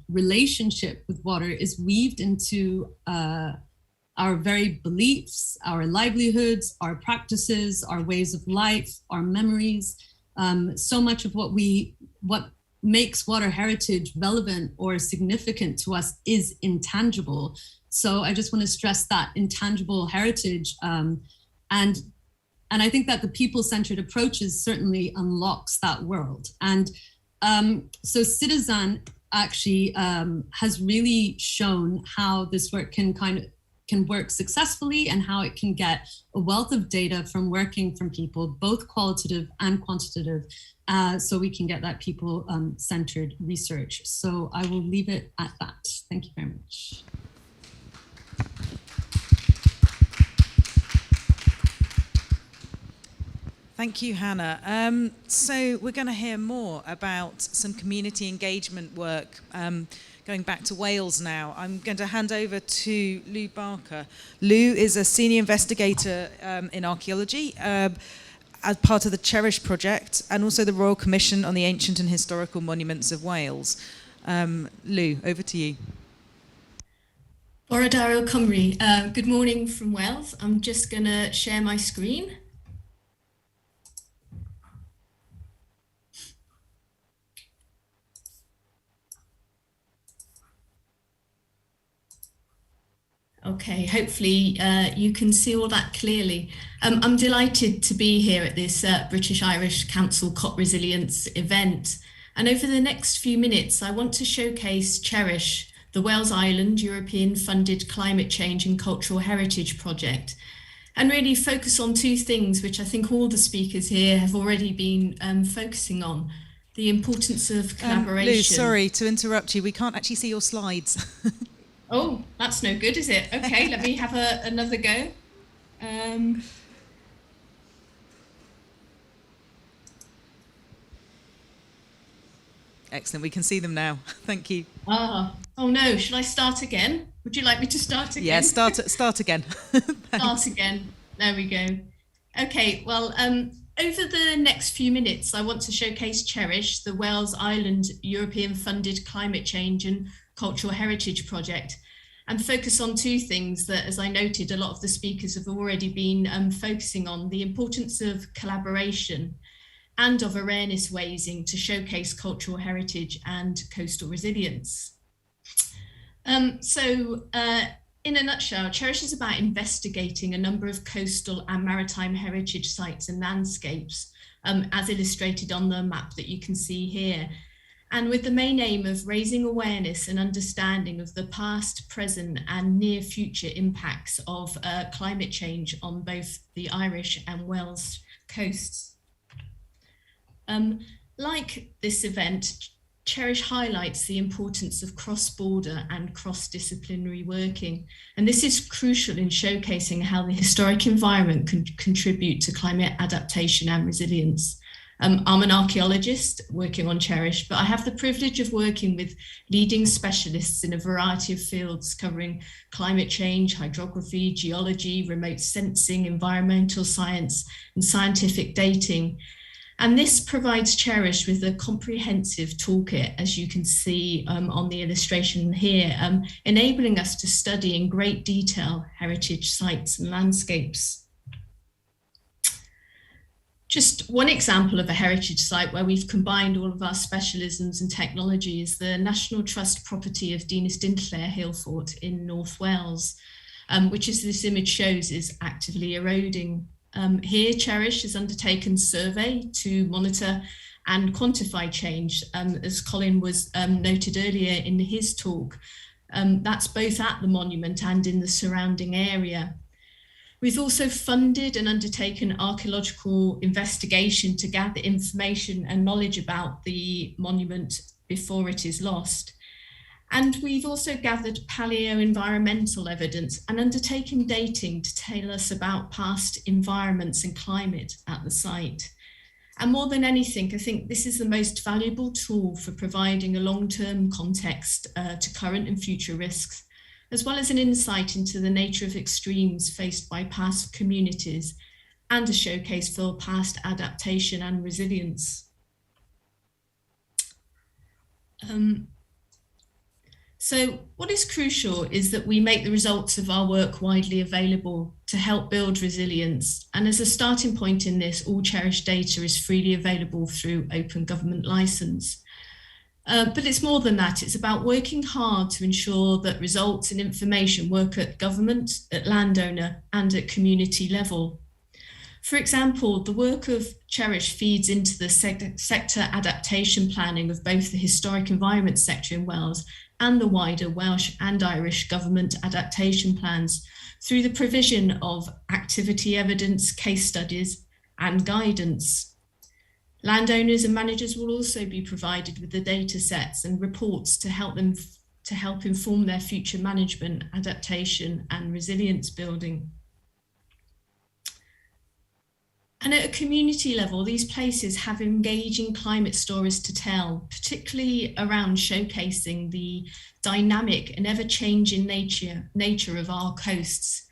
relationship with water is weaved into our very beliefs, our livelihoods, our practices, our ways of life, our memories. So much of what makes water heritage relevant or significant to us is intangible. So I just want to stress that intangible heritage, and I think that the people-centered approaches certainly unlocks that world. And so Citizen actually has really shown how this work can work successfully, and how it can get a wealth of data from working from people, both qualitative and quantitative, so we can get that people-centered research. So I will leave it at that. Thank you very much. Thank you, Hannah. So we're going to hear more about some community engagement work. Going back to Wales now, I'm going to hand over to Lou Barker. Lou is a senior investigator in archaeology as part of the CHERISH project, and also the Royal Commission on the Ancient and Historical Monuments of Wales. Lou, over to you. Bore Daryl Cymru. Good morning from Wales. I'm just going to share my screen. Okay, hopefully you can see all that clearly. I'm delighted to be here at this British Irish Council COP Resilience event. And over the next few minutes, I want to showcase CHERISH, the Wales Island European funded climate change and cultural heritage project. and really focus on two things, which I think all the speakers here have already been focusing on. The importance of collaboration. Lou, sorry to interrupt you. We can't actually see your slides. Oh, that's no good, is it? Okay, let me have another go. Excellent, we can see them now. Thank you. Oh no, should I start again? Would you like me to start again? Yeah, start again. Start again. There we go. Okay, well, over the next few minutes, I want to showcase CHERISH, the Wales Island European-funded climate change and cultural heritage project, and focus on two things that, as I noted, a lot of the speakers have already been focusing on: the importance of collaboration and of awareness raising to showcase cultural heritage and coastal resilience. In a nutshell, CHERISH is about investigating a number of coastal and maritime heritage sites and landscapes, as illustrated on the map that you can see here, and with the main aim of raising awareness and understanding of the past, present, and near future impacts of climate change on both the Irish and Welsh coasts. Like this event, CHERISH highlights the importance of cross-border and cross-disciplinary working. And this is crucial in showcasing how the historic environment can contribute to climate adaptation and resilience. I'm an archaeologist working on CHERISH, but I have the privilege of working with leading specialists in a variety of fields covering climate change, hydrography, geology, remote sensing, environmental science, and scientific dating. And this provides CHERISH with a comprehensive toolkit, as you can see on the illustration here, enabling us to study in great detail heritage sites and landscapes. Just one example of a heritage site where we've combined all of our specialisms and technology is the National Trust property of Dinas Dinllair Hill Fort in North Wales, which, as this image shows, is actively eroding. Here, CHERISH has undertaken survey to monitor and quantify change, as Colin was noted earlier in his talk. That's both at the monument and in the surrounding area. We've also funded and undertaken archaeological investigation to gather information and knowledge about the monument before it is lost. And we've also gathered paleo-environmental evidence and undertaken dating to tell us about past environments and climate at the site. And more than anything, I think this is the most valuable tool for providing a long-term context to current and future risks, as well as an insight into the nature of extremes faced by past communities and a showcase for past adaptation and resilience. So what is crucial is that we make the results of our work widely available to help build resilience. And as a starting point in this, all CHERISH data is freely available through open government license. But it's more than that. It's about working hard to ensure that results and information work at government, at landowner, and at community level. For example, the work of CHERISH feeds into the sector adaptation planning of both the historic environment sector in Wales and the wider Welsh and Irish government adaptation plans through the provision of activity evidence, case studies, and guidance. Landowners and managers will also be provided with the data sets and reports to help inform their future management, adaptation, and resilience building. And at a community level, these places have engaging climate stories to tell, particularly around showcasing the dynamic and ever-changing nature of our coasts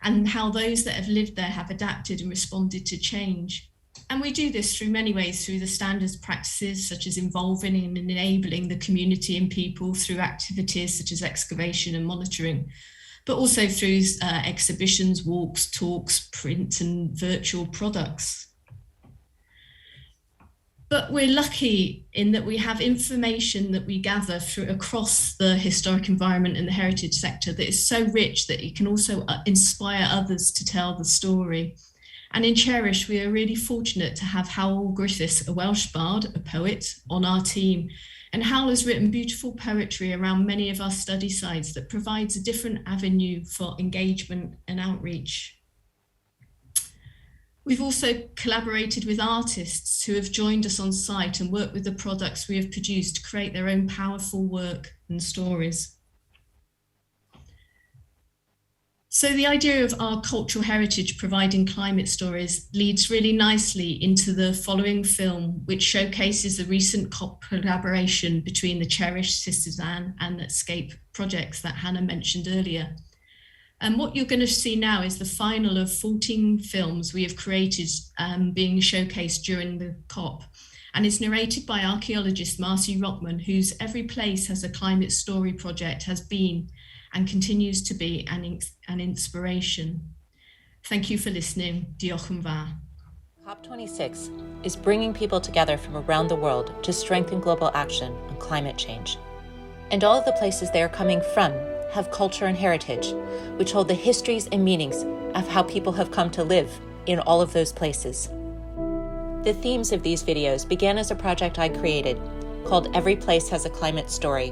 and how those that have lived there have adapted and responded to change. And we do this through many ways, through the standards practices, such as involving and enabling the community and people through activities such as excavation and monitoring, but also through exhibitions, walks, talks, print and virtual products. But we're lucky in that we have information that we gather through across the historic environment and the heritage sector that is so rich that it can also inspire others to tell the story. And in CHERISH, we are really fortunate to have Howell Griffiths, a Welsh bard, a poet, on our team. And Howell has written beautiful poetry around many of our study sites that provides a different avenue for engagement and outreach. We've also collaborated with artists who have joined us on site and worked with the products we have produced to create their own powerful work and stories. So the idea of our cultural heritage providing climate stories leads really nicely into the following film, which showcases the recent COP collaboration between the CHERISH, Sisters Anne and Escape projects that Hannah mentioned earlier. And what you're going to see now is the final of 14 films we have created being showcased during the COP. And it's narrated by archaeologist Marcy Rockman, whose Every Place Has a Climate Story project has been and continues to be an inspiration. Thank you for listening. Diolch yn fawr. COP26 is bringing people together from around the world to strengthen global action on climate change. And all of the places they are coming from have culture and heritage, which hold the histories and meanings of how people have come to live in all of those places. The themes of these videos began as a project I created called Every Place Has a Climate Story,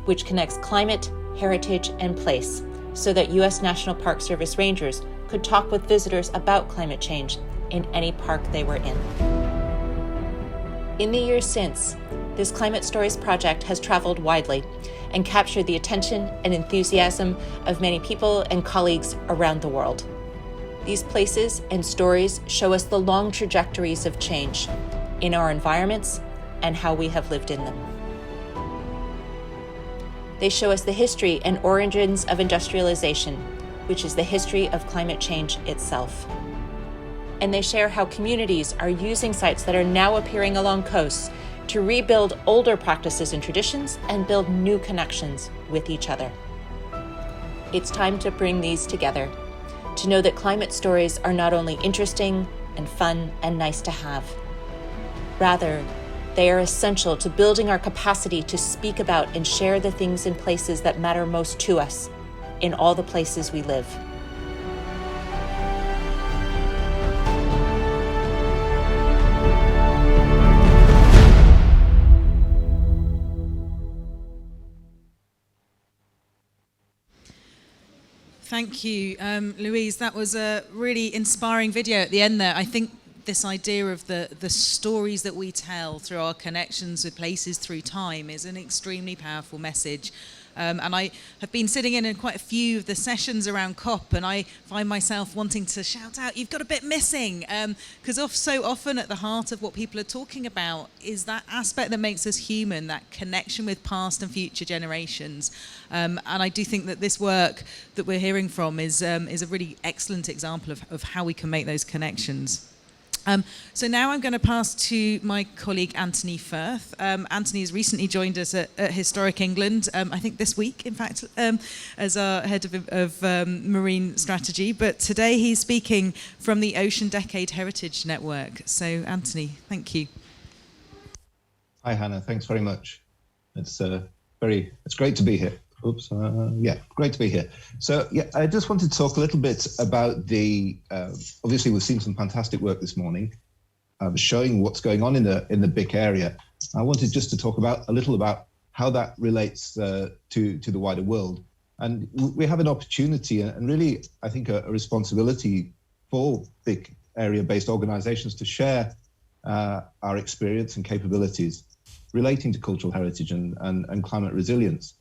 which connects climate, heritage, and place so that U.S. National Park Service rangers could talk with visitors about climate change in any park they were in. In the years since, this Climate Stories project has traveled widely and captured the attention and enthusiasm of many people and colleagues around the world. These places and stories show us the long trajectories of change in our environments and how we have lived in them. They show us the history and origins of industrialization, which is the history of climate change itself. And they share how communities are using sites that are now appearing along coasts to rebuild older practices and traditions and build new connections with each other. It's time to bring these together, to know that climate stories are not only interesting and fun and nice to have. Rather, they are essential to building our capacity to speak about and share the things and places that matter most to us in all the places we live. Thank you, Louise. That was a really inspiring video at the end there. I think this idea of the stories that we tell through our connections with places through time is an extremely powerful message. And I have been sitting in quite a few of the sessions around COP, and I find myself wanting to shout out, you've got a bit missing, because so often at the heart of what people are talking about is that aspect that makes us human, that connection with past and future generations. And I do think that this work that we're hearing from is a really excellent example of how we can make those connections. So now I'm going to pass to my colleague Anthony Firth. Anthony has recently joined us at Historic England, I think this week, in fact, as our head of marine strategy. But today he's speaking from the Ocean Decade Heritage Network. So Anthony, thank you. Hi Hannah, thanks very much. It's great to be here. Oops, great to be here. So I just wanted to talk a little bit about obviously we've seen some fantastic work this morning, showing what's going on in the BIC area. I wanted just to talk a little about how that relates to the wider world. And we have an opportunity and really, I think, a responsibility for BIC area-based organizations to share our experience and capabilities relating to cultural heritage and climate resilience.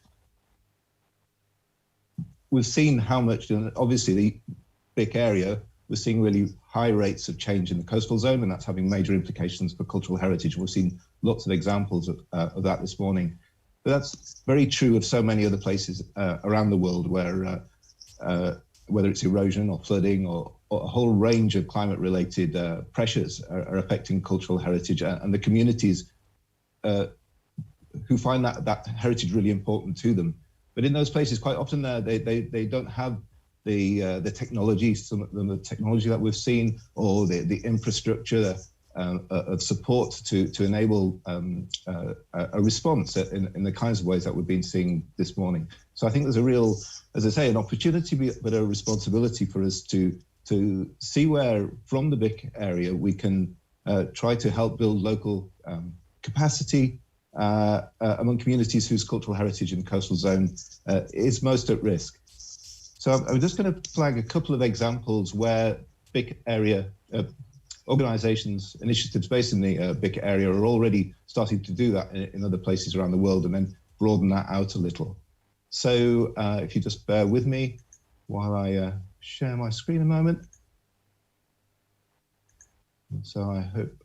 We've seen how much, obviously the BIC area, we're seeing really high rates of change in the coastal zone, and that's having major implications for cultural heritage. We've seen lots of examples of that this morning. But that's very true of so many other places around the world where, whether it's erosion or flooding or a whole range of climate-related pressures are affecting cultural heritage, and the communities who find that heritage really important to them. But in those places, quite often they don't have the technology, some of them the technology that we've seen, or the infrastructure of support to enable a response in the kinds of ways that we've been seeing this morning. So I think there's a real, as I say, an opportunity, but a responsibility for us to see where, from the BIC area, we can try to help build local capacity among communities whose cultural heritage in the coastal zone is most at risk. So I'm just going to flag a couple of examples where BIC area organisations, initiatives based in the BIC area are already starting to do that in other places around the world and then broaden that out a little. So if you just bear with me while I share my screen a moment. So I hope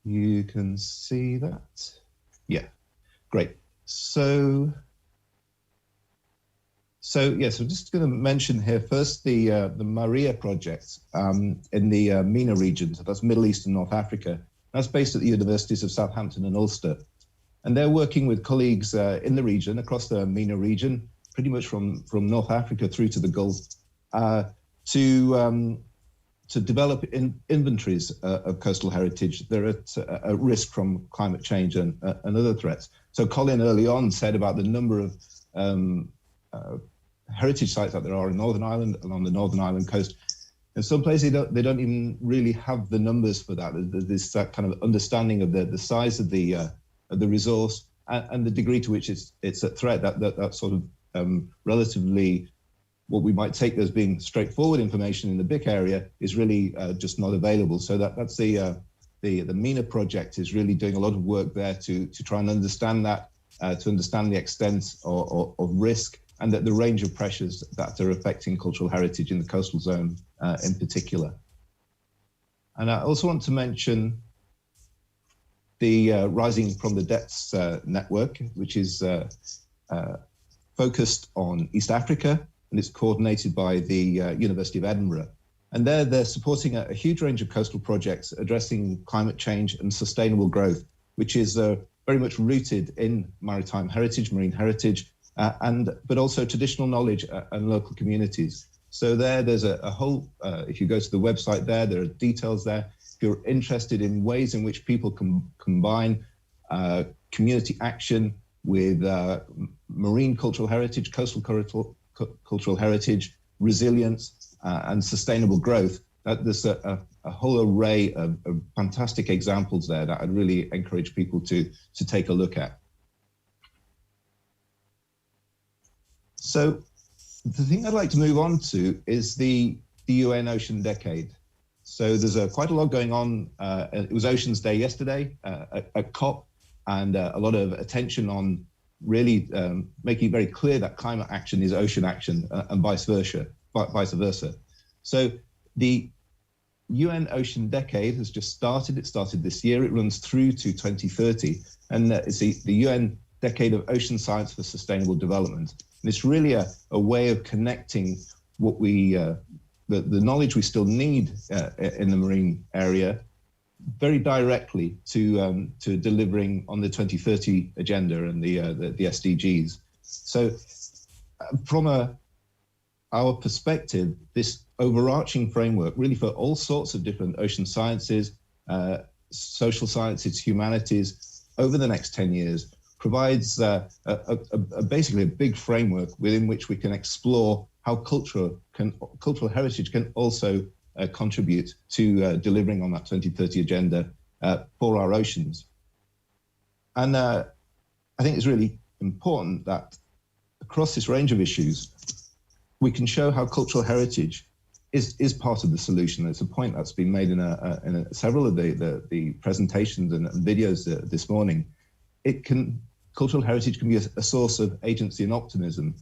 you can see that. Yeah, great. So yes, I'm just going to mention here first the Mairi project in the MENA region. So that's Middle East and North Africa. That's based at the universities of Southampton and Ulster. And they're working with colleagues in the region, across the MENA region, pretty much from North Africa through to the Gulf, to develop inventories of coastal heritage that are at risk from climate change and other threats. So Colin early on said about the number of heritage sites that there are in Northern Ireland, along the Northern Ireland coast. In some places, they don't even really have the numbers for that. There's that kind of understanding of the size of the resource and the degree to which it's a threat. That sort of relatively, what we might take as being straightforward information in the BIC area is really just not available. So that's the MENA project is really doing a lot of work there to try and understand that, to understand the extent of risk and the range of pressures that are affecting cultural heritage in the coastal zone in particular. And I also want to mention the Rising from the Depths network, which is focused on East Africa, and it's coordinated by the University of Edinburgh. And they're supporting a huge range of coastal projects addressing climate change and sustainable growth, which is very much rooted in maritime heritage, marine heritage, but also traditional knowledge and local communities. So there's a whole, if you go to the website there are details there. If you're interested in ways in which people can combine community action with marine cultural heritage, coastal cultural heritage, resilience, and sustainable growth, there's a whole array of fantastic examples there that I'd really encourage people to take a look at. So the thing I'd like to move on to is the UN Ocean Decade. So there's quite a lot going on. It was Oceans Day yesterday at COP, and a lot of attention on really making it very clear that climate action is ocean action and vice versa. So the UN Ocean Decade has just started. It started this year. It runs through to 2030, and it's the UN Decade of Ocean Science for Sustainable Development. And it's really a way of connecting what the knowledge we still need in the marine area very directly to delivering on the 2030 agenda and the SDGs. So from our perspective, this overarching framework really for all sorts of different ocean sciences, social sciences, humanities over the next 10 years provides basically a big framework within which we can explore how cultural heritage can also contribute to delivering on that 2030 agenda for our oceans. And I think it's really important that across this range of issues, we can show how cultural heritage is part of the solution. It's a point that's been made in several of the presentations and videos this morning. Cultural heritage can be a source of agency and optimism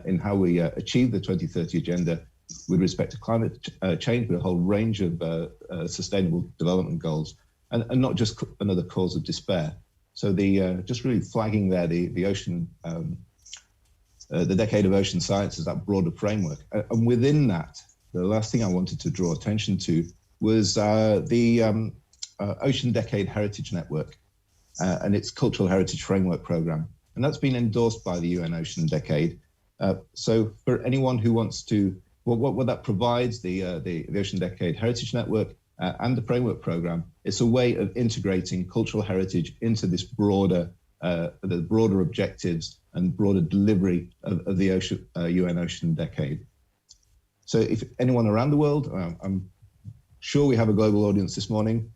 in how we achieve the 2030 agenda with respect to climate change, but a whole range of sustainable development goals, and not just another cause of despair. So just really flagging there the ocean, the Decade of Ocean Science as that broader framework. And within that, the last thing I wanted to draw attention to was the Ocean Decade Heritage Network and its Cultural Heritage Framework Programme. And that's been endorsed by the UN Ocean Decade. So for anyone who wants to, what that provides, the Ocean Decade Heritage Network and the Framework Programme, it's a way of integrating cultural heritage into this the broader objectives and broader delivery of the UN Ocean Decade. So if anyone around the world, I'm sure we have a global audience this morning,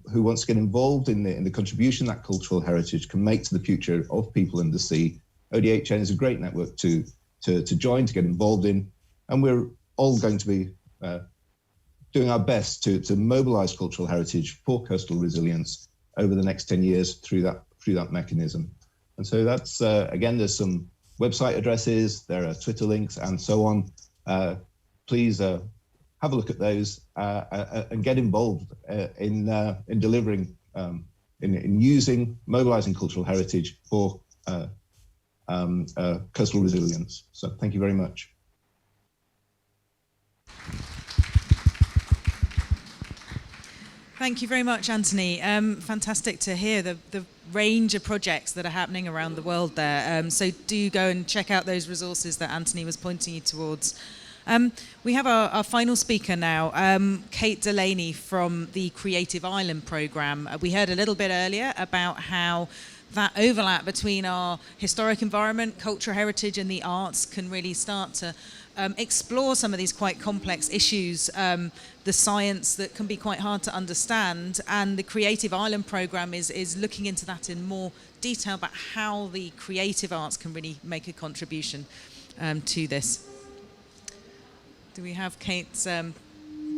who wants to get involved in the contribution that cultural heritage can make to the future of people in the sea, ODHN is a great network to join, to get involved in, and we're all going to be doing our best to mobilise cultural heritage for coastal resilience over the next 10 years through that mechanism. And so that's, again, there's some website addresses, there are Twitter links and so on. Please have a look at those and get involved in delivering, in using, mobilising cultural heritage for coastal resilience. So thank you very much. Thank you very much, Anthony. Fantastic to hear the range of projects that are happening around the world there. So do go and check out those resources that Anthony was pointing you towards. We have our final speaker now, Kate Delaney from the Creative Island programme. We heard a little bit earlier about how that overlap between our historic environment, cultural heritage and the arts can really start to explore some of these quite complex issues, the science that can be quite hard to understand, and the Creative Island programme is looking into that in more detail about how the creative arts can really make a contribution to this. Do we have Kate's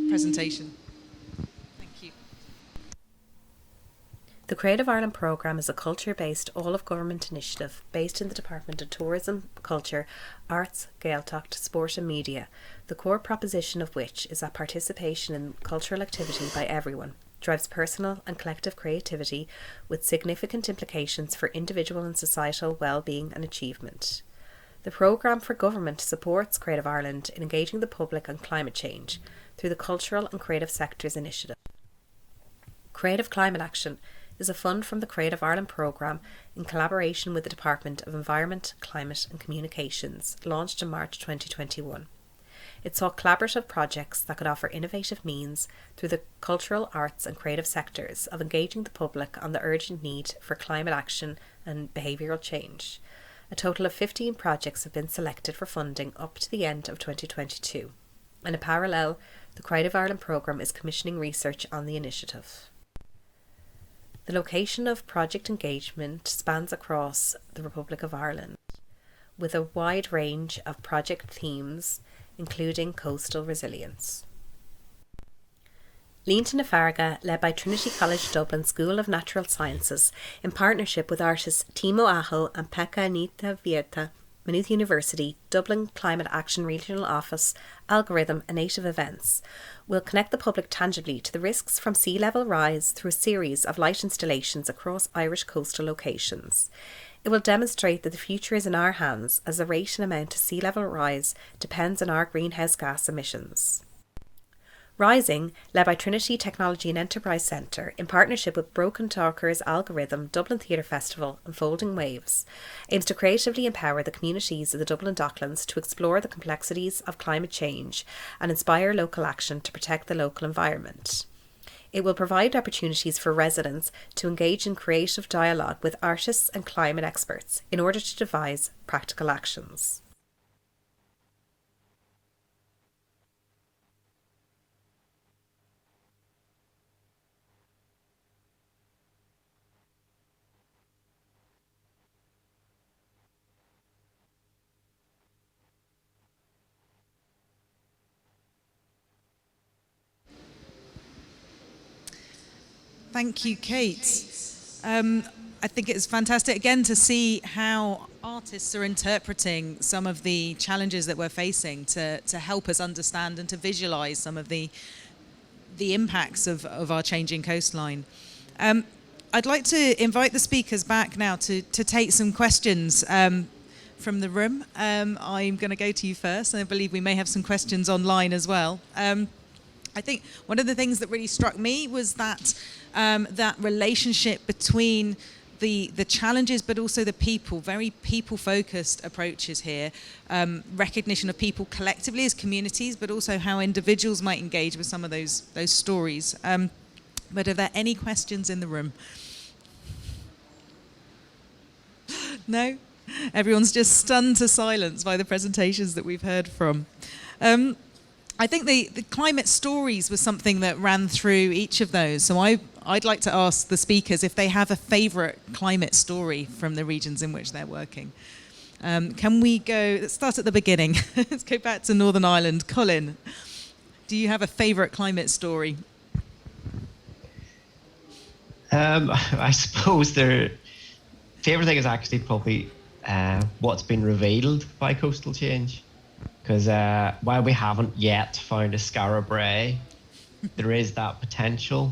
presentation? Thank you. The Creative Ireland programme is a culture-based, all-of-government initiative based in the Department of Tourism, Culture, Arts, Gaeltacht, Sport and Media, the core proposition of which is that participation in cultural activity by everyone drives personal and collective creativity with significant implications for individual and societal well-being and achievement. The programme for government supports Creative Ireland in engaging the public on climate change through the Cultural and Creative Sectors Initiative. Creative Climate Action is a fund from the Creative Ireland programme in collaboration with the Department of Environment, Climate and Communications, launched in March 2021. It saw collaborative projects that could offer innovative means through the cultural, arts and creative sectors of engaging the public on the urgent need for climate action and behavioural change. A total of 15 projects have been selected for funding up to the end of 2022. And in parallel, the Creative Ireland programme is commissioning research on the initiative. The location of project engagement spans across the Republic of Ireland, with a wide range of project themes, including coastal resilience. Lean na Farraga, led by Trinity College Dublin School of Natural Sciences, in partnership with artists Timo Aho and Pekka Niitä-Virta, Maynooth University, Dublin Climate Action Regional Office, Algorithm and Native Events, will connect the public tangibly to the risks from sea level rise through a series of light installations across Irish coastal locations. It will demonstrate that the future is in our hands, as the rate and amount of sea level rise depends on our greenhouse gas emissions. Rising, led by Trinity Technology and Enterprise Centre, in partnership with Broken Talkers, Algorithm, Dublin Theatre Festival and Folding Waves, aims to creatively empower the communities of the Dublin Docklands to explore the complexities of climate change and inspire local action to protect the local environment. It will provide opportunities for residents to engage in creative dialogue with artists and climate experts in order to devise practical actions. Thank you, Kate. I think it's fantastic, again, to see how artists are interpreting some of the challenges that we're facing to help us understand and to visualise some of the impacts of our changing coastline. I'd like to invite the speakers back now to take some questions from the room. I'm going to go to you first, and I believe we may have some questions online as well. I think one of the things that really struck me was that that relationship between the challenges, but also the people, very people-focused approaches here, recognition of people collectively as communities, but also how individuals might engage with some of those stories. But are there any questions in the room? No? Everyone's just stunned to silence by the presentations that we've heard from. I think the climate stories was something that ran through each of those. So I'd like to ask the speakers if they have a favourite climate story from the regions in which they're working. Can we go, let's start at the beginning. Let's go back to Northern Ireland. Colin, Do you have a favourite climate story? I suppose their favourite thing is actually probably what's been revealed by coastal change. Because while we haven't yet found a scarab ray, there is that potential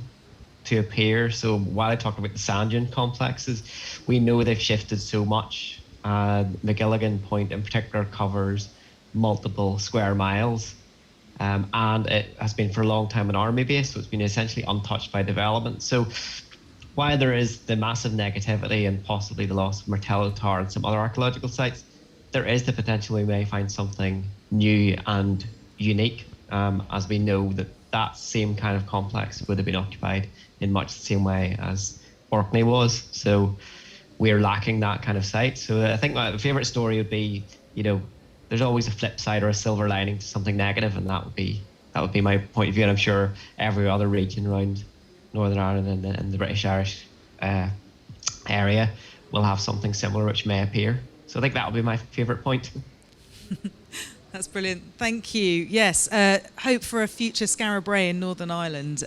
to appear. So while I talk about the sand dune complexes, we know they've shifted so much. McGilligan Point in particular covers multiple square miles. And it has been for a long time an army base, so it's been essentially untouched by development. So while there is the massive negativity and possibly the loss of Martello Tower and some other archaeological sites, there is the potential we may find something new and unique, as we know that that same kind of complex would have been occupied in much the same way as Orkney was. So we're lacking that kind of site. So I think my favourite story would be, you know, there's always a flip side or a silver lining to something negative, and that would be my point of view. And I'm sure every other region around Northern Ireland and the British Irish area will have something similar which may appear. So I think that would be my favourite point. That's brilliant. Thank you. Yes, hope for a future scarab ray in Northern Ireland.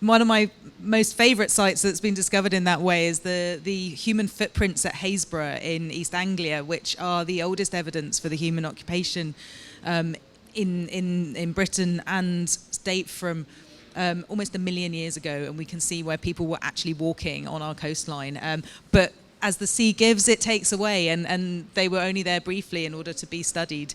One of my most favourite sites that's been discovered in that way is the human footprints at Haysborough in East Anglia, which are the oldest evidence for the human occupation in Britain and date from almost 1 million years ago. And we can see where people were actually walking on our coastline. But as the sea gives, it takes away, and they were only there briefly in order to be studied.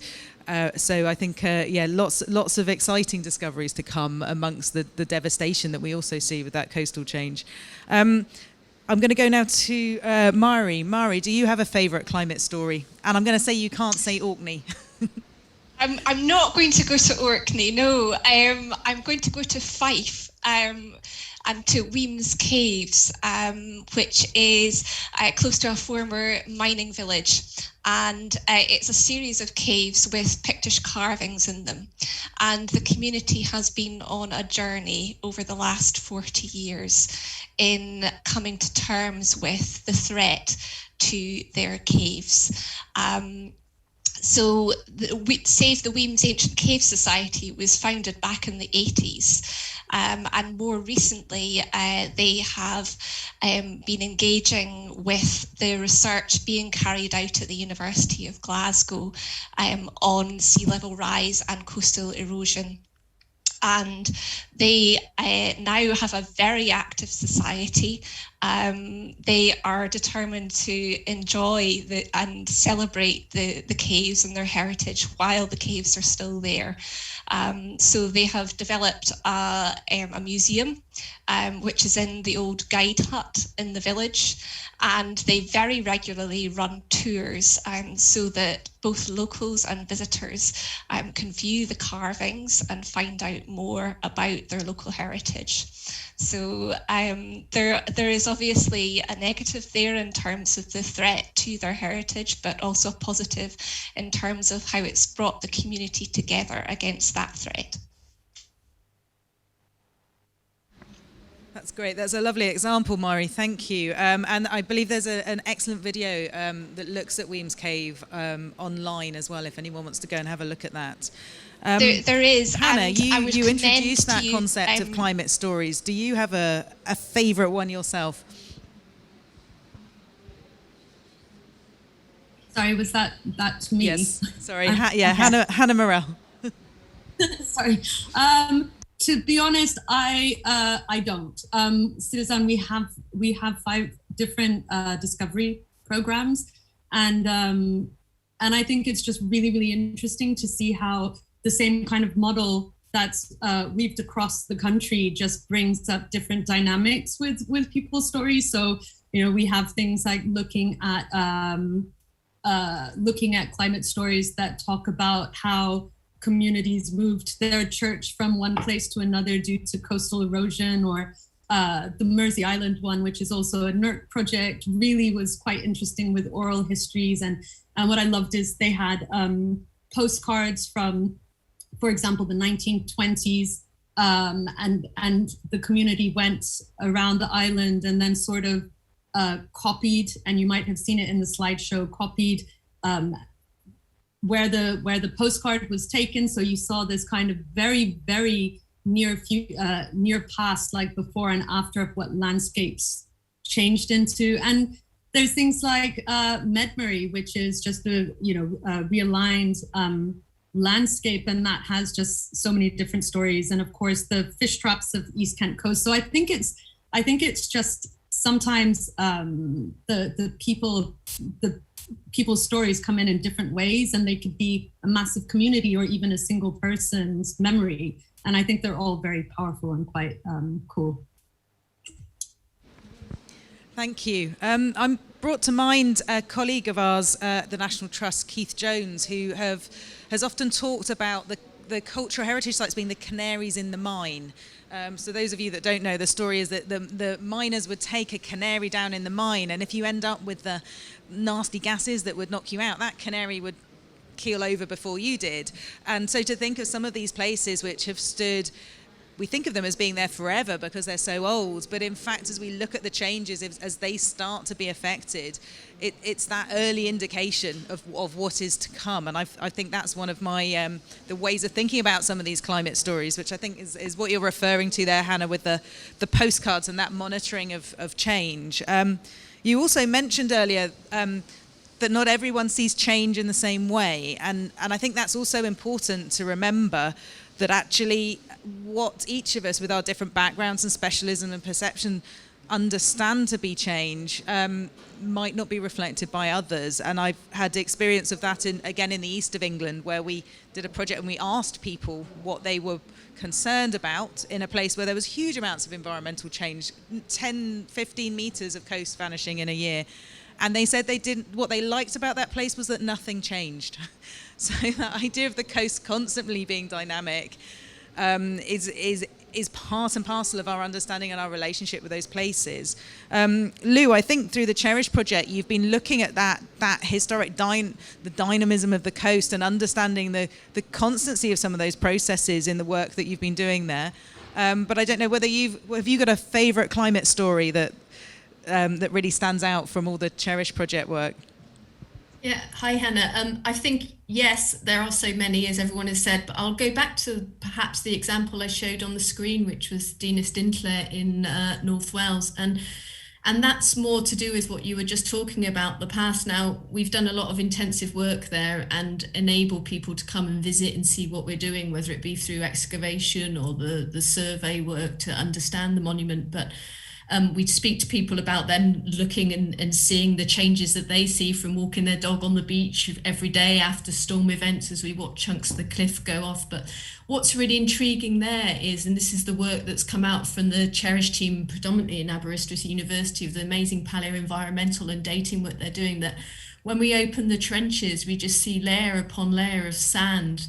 So I think, lots of exciting discoveries to come amongst the devastation that we also see with that coastal change. I'm going to go now to Mairi. Mairi, do you have a favourite climate story? And I'm going to say you can't say Orkney. I'm not going to go to Orkney, no. I'm going to go to Fife. And to Weems Caves, which is close to a former mining village. And it's a series of caves with Pictish carvings in them. And the community has been on a journey over the last 40 years in coming to terms with the threat to their caves. So Save the Weems Ancient Cave Society was founded back in the 80s. And more recently, they have been engaging with the research being carried out at the University of Glasgow on sea level rise and coastal erosion. And they now have a very active society. They are determined to enjoy and celebrate the caves and their heritage while the caves are still there. So they have developed a museum, which is in the old guide hut in the village, and they very regularly run tours so that both locals and visitors can view the carvings and find out more about their local heritage. So there is obviously a negative there in terms of the threat to their heritage, but also a positive in terms of how it's brought the community together against that threat. That's great. That's a lovely example, Mairi. Thank you. And I believe there's an excellent video that looks at Weems Cave online as well, if anyone wants to go and have a look at that. There is. Hannah, you introduced that concept of climate stories. Do you have a favourite one yourself? Sorry, was that me? Yes. Sorry. Hannah Morell. Sorry. To be honest, I don't. Citizen, we have 5 different discovery programs, and I think it's just really interesting to see how the same kind of model that's weaved across the country just brings up different dynamics with people's stories. So we have things like looking at climate stories that talk about how communities moved their church from one place to another due to coastal erosion, or the Mersey Island one, which is also a NERC project, really was quite interesting with oral histories. And what I loved is they had postcards from, for example, the 1920s, and the community went around the island and then sort of copied, and you might have seen it in the slideshow, copied where the postcard was taken. So you saw this kind of very, very near past, like before and after of what landscapes changed into. And there's things like Mairi, which is just a realigned landscape, and that has just so many different stories. And of course, the fish traps of East Kent Coast. So I think it's just sometimes the people's stories come in different ways, and they could be a massive community or even a single person's memory. And I think they're all very powerful and quite cool. Thank you. I'm brought to mind a colleague of ours at the National Trust, Keith Jones, who has often talked about the cultural heritage sites being the canaries in the mine. So those of you that don't know, the story is that the miners would take a canary down in the mine, and if you end up with the nasty gases that would knock you out, that canary would keel over before you did. And so to think of some of these places which have stood, we think of them as being there forever because they're so old, but in fact, as we look at the changes, as they start to be affected, it's that early indication of what is to come. And I think that's one of my the ways of thinking about some of these climate stories, which I think is what you're referring to there, Hannah, with the postcards and that monitoring of change. You also mentioned earlier that not everyone sees change in the same way, and I think that's also important to remember, that actually what each of us with our different backgrounds and specialism and perception understand to be change might not be reflected by others. And I've had the experience of that in the east of England, where we did a project and we asked people what they were concerned about in a place where there was huge amounts of environmental change, 10, 15 meters of coast vanishing in a year. And they said what they liked about that place was that nothing changed. So that idea of the coast constantly being dynamic is part and parcel of our understanding and our relationship with those places. Lou, I think through the CHERISH project, you've been looking at that historic the dynamism of the coast and understanding the constancy of some of those processes in the work that you've been doing there. But I don't know whether have you got a favourite climate story that really stands out from all the CHERISH project work? Yeah, hi Hannah. I think, yes, there are so many, as everyone has said, but I'll go back to perhaps the example I showed on the screen, which was Dinas Dintle in North Wales. And that's more to do with what you were just talking about, the past. Now, we've done a lot of intensive work there and enable people to come and visit and see what we're doing, whether it be through excavation or the survey work to understand the monument. But we speak to people about then looking and seeing the changes that they see from walking their dog on the beach every day after storm events as we watch chunks of the cliff go off. But what's really intriguing there is, and this is the work that's come out from the CHERISH team predominantly in Aberystwyth University, of the amazing paleoenvironmental and dating work they're doing, that when we open the trenches, we just see layer upon layer of sand.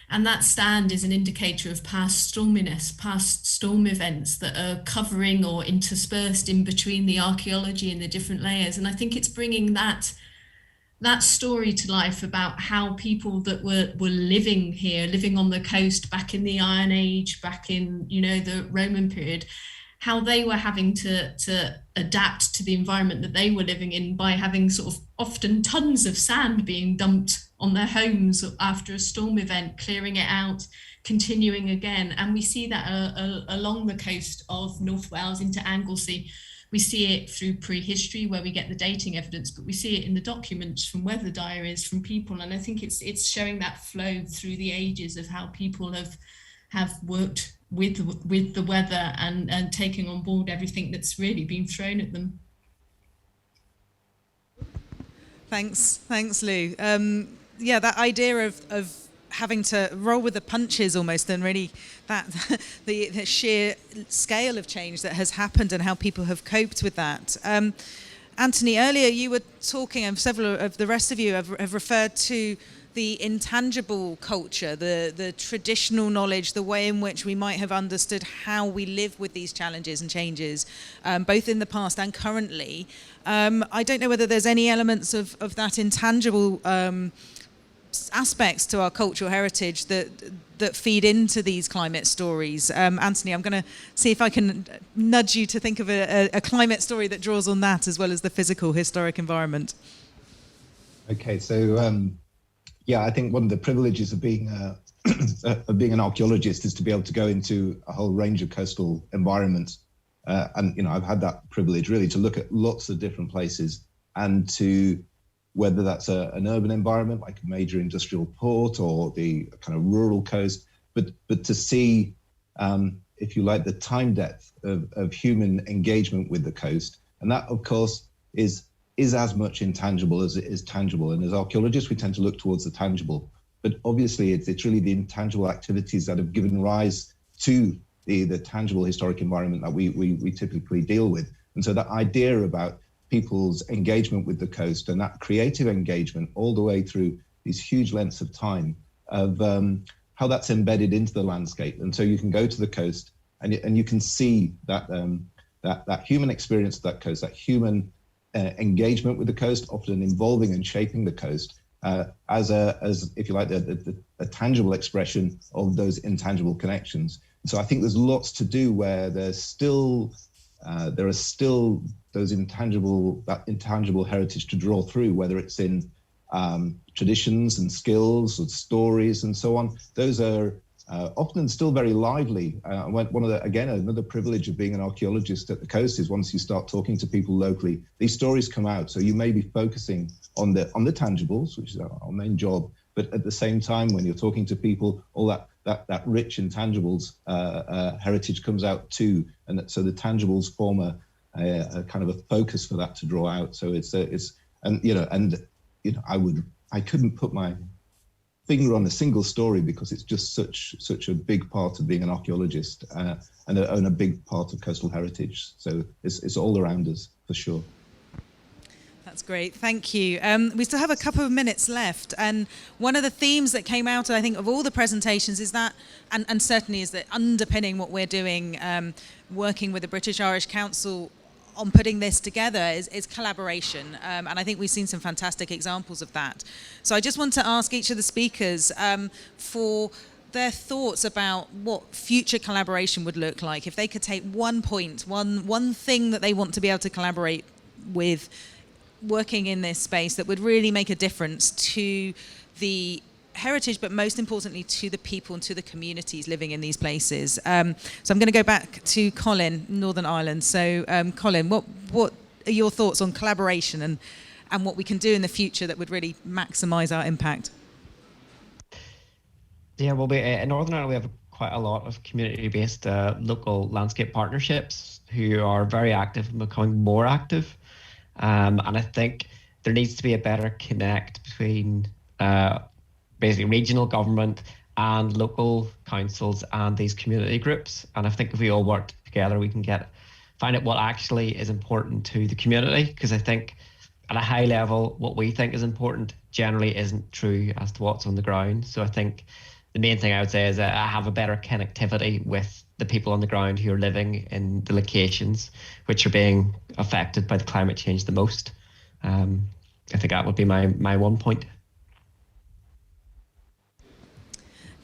And that sand is an indicator of past storminess, past storm events that are covering or interspersed in between the archaeology and the different layers. And I think it's bringing that story to life about how people that were living here, living on the coast back in the Iron Age, back in, the Roman period, how they were having to adapt to the environment that they were living in by having sort of often tons of sand being dumped on their homes after a storm event, clearing it out, continuing again. And we see that along the coast of North Wales into Anglesey. We see it through prehistory, where we get the dating evidence, but we see it in the documents from weather diaries from people. And I think it's showing that flow through the ages of how people have worked with the weather and taking on board everything that's really been thrown at them. Thanks, Lou. That idea of having to roll with the punches almost, and really that the sheer scale of change that has happened and how people have coped with that. Anthony, earlier you were talking, and several of the rest of you have referred to the intangible culture, the traditional knowledge, the way in which we might have understood how we live with these challenges and changes, both in the past and currently. I don't know whether there's any elements of that intangible aspects to our cultural heritage that feed into these climate stories. Anthony, I'm going to see if I can nudge you to think of a climate story that draws on that as well as the physical historic environment. Okay, so Yeah, I think one of the privileges of being of being an archaeologist is to be able to go into a whole range of coastal environments. And I've had that privilege really to look at lots of different places, and to whether that's an urban environment like a major industrial port or the kind of rural coast, but to see, if you like, the time depth of human engagement with the coast. And that, of course, is as much intangible as it is tangible. And as archaeologists, we tend to look towards the tangible. But obviously, it's really the intangible activities that have given rise to the tangible historic environment that we typically deal with. And so that idea about people's engagement with the coast and that creative engagement all the way through these huge lengths of time of how that's embedded into the landscape. And so you can go to the coast and you can see that that human experience of that coast, that human engagement with the coast, often involving and shaping the coast as if you like, a tangible expression of those intangible connections. So I think there's lots to do where there are still those intangible heritage to draw through, whether it's in traditions and skills and stories and so on. Those are often still very lively. Another privilege of being an archaeologist at the coast is once you start talking to people locally, these stories come out. So you may be focusing on the tangibles, which is our main job, but at the same time, when you're talking to people, all that rich intangibles heritage comes out too, and so the tangibles form a kind of a focus for that to draw out. So I couldn't put my finger on a single story because it's just such a big part of being an archaeologist and a big part of coastal heritage. So it's all around us for sure. That's great, thank you. We still have a couple of minutes left, and one of the themes that came out, I think, of all the presentations is that, and certainly is that underpinning what we're doing, working with the British Irish Council on putting this together is collaboration, and I think we've seen some fantastic examples of that. So I just want to ask each of the speakers for their thoughts about what future collaboration would look like. If they could take one point, one thing that they want to be able to collaborate with working in this space that would really make a difference to the heritage, but most importantly to the people and to the communities living in these places. So I'm going to go back to Colin, Northern Ireland. So Colin, what are your thoughts on collaboration and what we can do in the future that would really maximise our impact? Yeah, well, in Northern Ireland we have quite a lot of community-based local landscape partnerships who are very active and becoming more active. And I think there needs to be a better connect between basically regional government and local councils and these community groups. And I think if we all work together, we can find out what actually is important to the community. Because I think at a high level, what we think is important generally isn't true as to what's on the ground. So I think the main thing I would say is that I have a better connectivity with the people on the ground who are living in the locations which are being affected by the climate change the most. I think that would be my one point.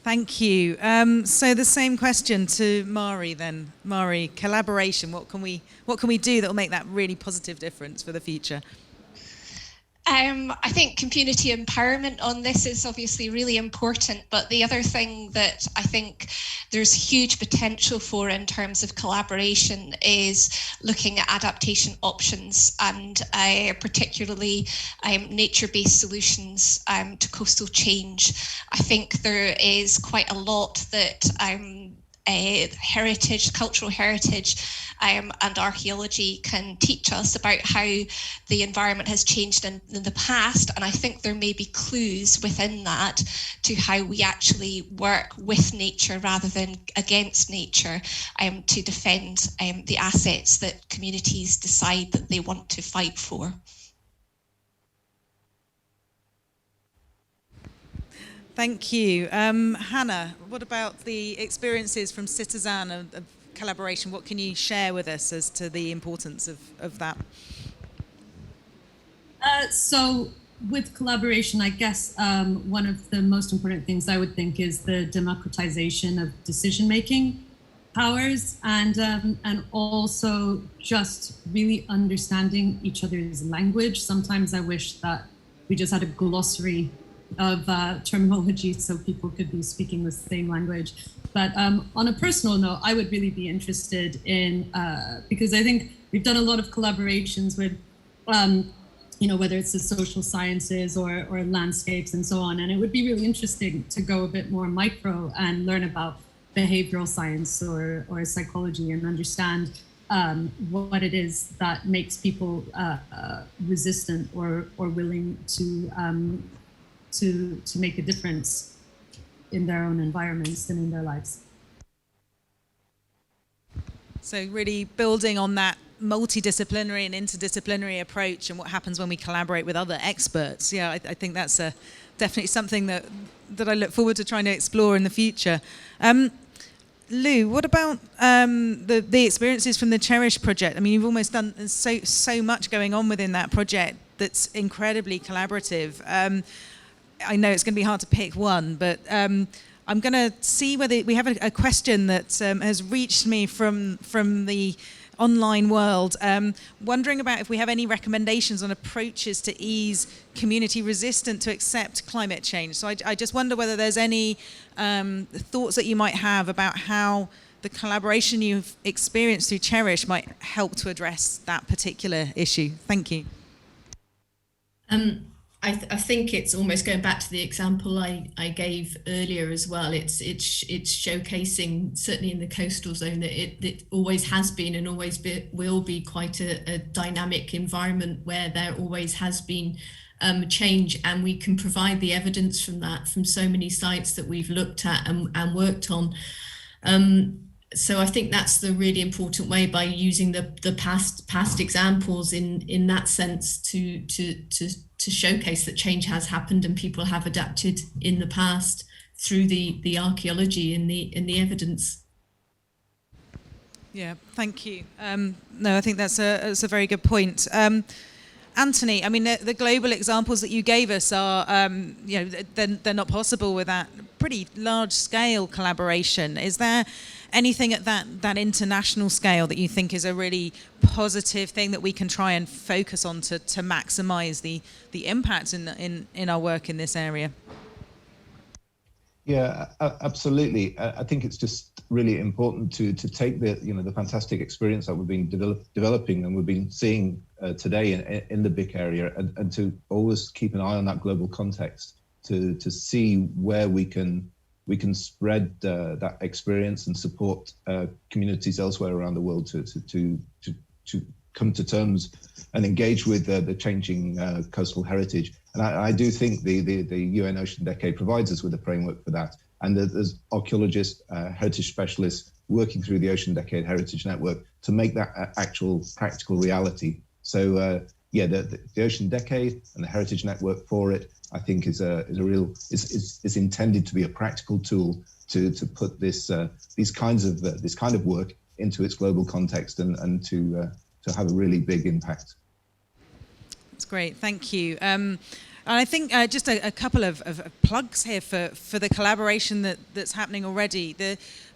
Thank you. So the same question to Mairi then. Mairi, collaboration, what can we do that will make that really positive difference for the future? I think community empowerment on this is obviously really important, but the other thing that I think there's huge potential for in terms of collaboration is looking at adaptation options and particularly nature-based solutions to coastal change. I think there is quite a lot that cultural heritage and archaeology can teach us about how the environment has changed in the past, and I think there may be clues within that to how we actually work with nature rather than against nature to defend the assets that communities decide that they want to fight for. Thank you. Hannah, what about the experiences from Citizen of collaboration? What can you share with us as to the importance of that? So with collaboration, I guess one of the most important things I would think is the democratization of decision-making powers and also just really understanding each other's language. Sometimes I wish that we just had a glossary terminology so people could be speaking the same language. But on a personal note, I would really be interested in, because I think we've done a lot of collaborations with, whether it's the social sciences or landscapes and so on. And it would be really interesting to go a bit more micro and learn about behavioral science or psychology and understand what it is that makes people resistant or willing to make a difference in their own environments and in their lives. So really building on that multidisciplinary and interdisciplinary approach and what happens when we collaborate with other experts. Yeah, I think that's definitely something that I look forward to trying to explore in the future. Lou, what about the experiences from the CHERISH project? I mean, you've almost done so much going on within that project that's incredibly collaborative. I know it's going to be hard to pick one, but I'm going to see whether we have a question that has reached me from the online world, wondering about if we have any recommendations on approaches to ease community resistant to accept climate change. So I just wonder whether there's any thoughts that you might have about how the collaboration you've experienced through CHERISH might help to address that particular issue. Thank you. I think it's almost going back to the example I gave earlier as well. It's showcasing, certainly in the coastal zone, that it always has been and always will be quite a dynamic environment where there always has been change, and we can provide the evidence from that from so many sites that we've looked at and worked on. So I think that's the really important way, by using the past examples in that sense to showcase that change has happened and people have adapted in the past through the archaeology and the evidence. Yeah, thank you. No, I think that's a very good point. Anthony, I mean, the global examples that you gave us are, they're not possible without pretty large-scale collaboration. Is there anything at that international scale that you think is a really positive thing that we can try and focus on to maximise the impact in our work in this area? Yeah, absolutely. I think it's just really important to take the fantastic experience that we've been developing and we've been seeing today in the BIC area, and to always keep an eye on that global context to see where we can spread that experience and support communities elsewhere around the world to come to terms and engage with the changing coastal heritage. And I do think the UN Ocean Decade provides us with a framework for that. And there's archaeologists, heritage specialists working through the Ocean Decade Heritage Network to make that actual practical reality. So the Ocean Decade and the Heritage Network for it, I think is intended to be a practical tool to put this kind of work into its global context and to have a really big impact. That's great, thank you. And I think just a couple of plugs here for the collaboration that's happening already.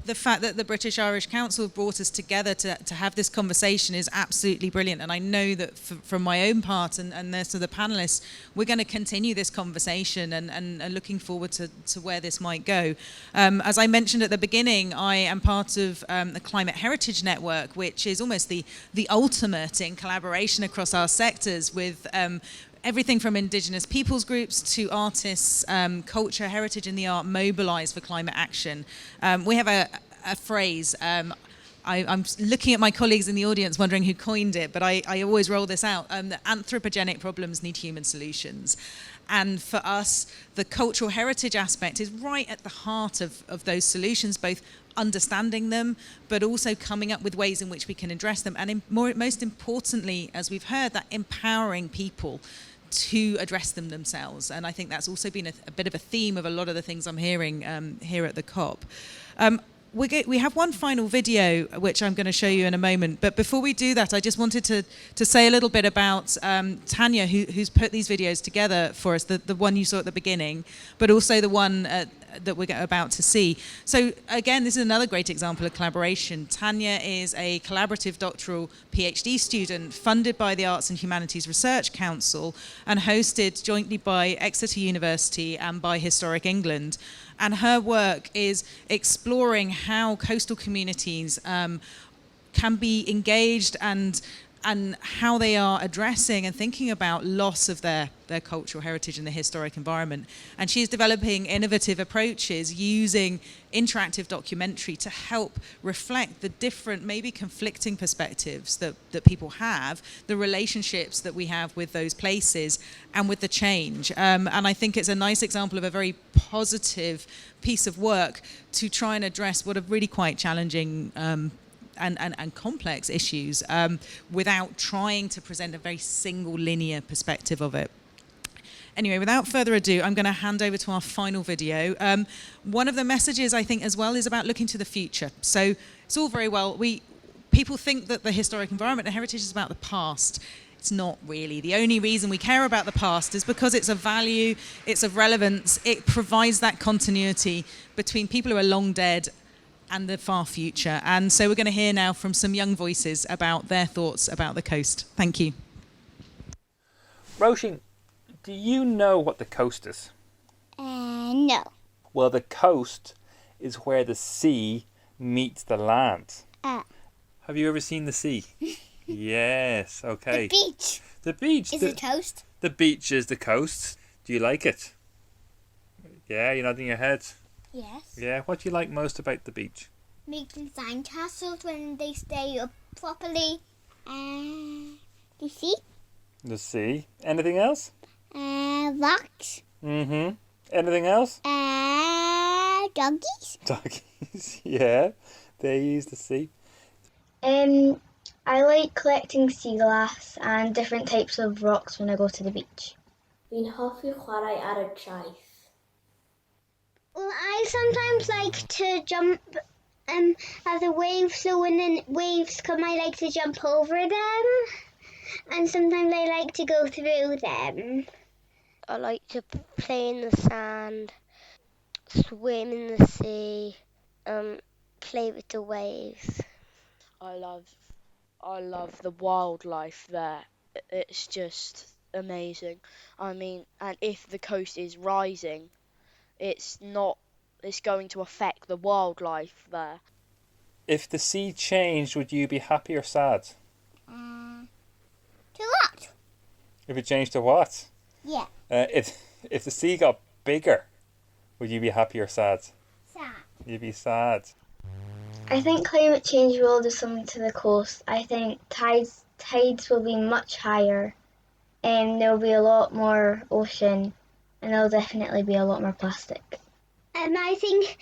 The fact that the British Irish Council have brought us together to have this conversation is absolutely brilliant. And I know that from my own part and the the panelists, we're going to continue this conversation and looking forward to where this might go. As I mentioned at the beginning, I am part of the Climate Heritage Network, which is almost the ultimate in collaboration across our sectors with everything from Indigenous peoples groups to artists, culture, heritage and the art mobilised for climate action. We have a phrase, I'm looking at my colleagues in the audience wondering who coined it, but I always roll this out, that anthropogenic problems need human solutions. And for us, the cultural heritage aspect is right at the heart of those solutions, both understanding them, but also coming up with ways in which we can address them. And most importantly, as we've heard, that empowering people to address them themselves. And I think that's also been a bit of a theme of a lot of the things I'm hearing here at the COP. We have one final video, which I'm going to show you in a moment. But before we do that, I just wanted to say a little bit about Tanya, who's put these videos together for us, the one you saw at the beginning, but also the one that we're about to see. So again, this is another great example of collaboration. Tanya is a collaborative doctoral PhD student funded by the Arts and Humanities Research Council and hosted jointly by Exeter University and by Historic England. And her work is exploring how coastal communities can be engaged and how they are addressing and thinking about loss of their cultural heritage in the historic environment. And she's developing innovative approaches using interactive documentary to help reflect the different, maybe conflicting perspectives that people have, the relationships that we have with those places and with the change. And I think it's a nice example of a very positive piece of work to try and address what are really quite challenging and complex issues without trying to present a very single linear perspective of it. Anyway, without further ado, I'm going to hand over to our final video. One of the messages, I think, as well, is about looking to the future. So it's all very well. People think that the historic environment and heritage is about the past. It's not really. The only reason we care about the past is because it's of value, it's of relevance, it provides that continuity between people who are long dead and the far future. And so we're going to hear now from some young voices about their thoughts about the coast. Thank you. Roisin, do you know what the coast is? No. Well, the coast is where the sea meets the land. Have you ever seen the sea? Yes, okay. The beach. The beach. Is the coast. The beach is the coast. Do you like it? Yeah, you're nodding your head. Yes. Yeah, what do you like most about the beach? Making sandcastles when they stay up properly. The sea. The sea. Anything else? Rocks. Anything else? Doggies. Doggies, yeah. They use the sea. I like collecting sea glass and different types of rocks when I go to the beach. Fi'n hoffi chwarae ar y traeth. Well, I sometimes like to jump at the waves, so when the waves come, I like to jump over them, and sometimes I like to go through them. I like to play in the sand, swim in the sea, play with the waves. I love the wildlife there. It's just amazing. I mean, and if the coast is rising, it's going to affect the wildlife there. If the sea changed, would you be happy or sad? To what? If it changed to what? Yeah. If the sea got bigger, would you be happy or sad? Sad. You'd be sad. I think climate change will do something to the coast. I think tides will be much higher, and there will be a lot more ocean, and there will definitely be a lot more plastic. And I think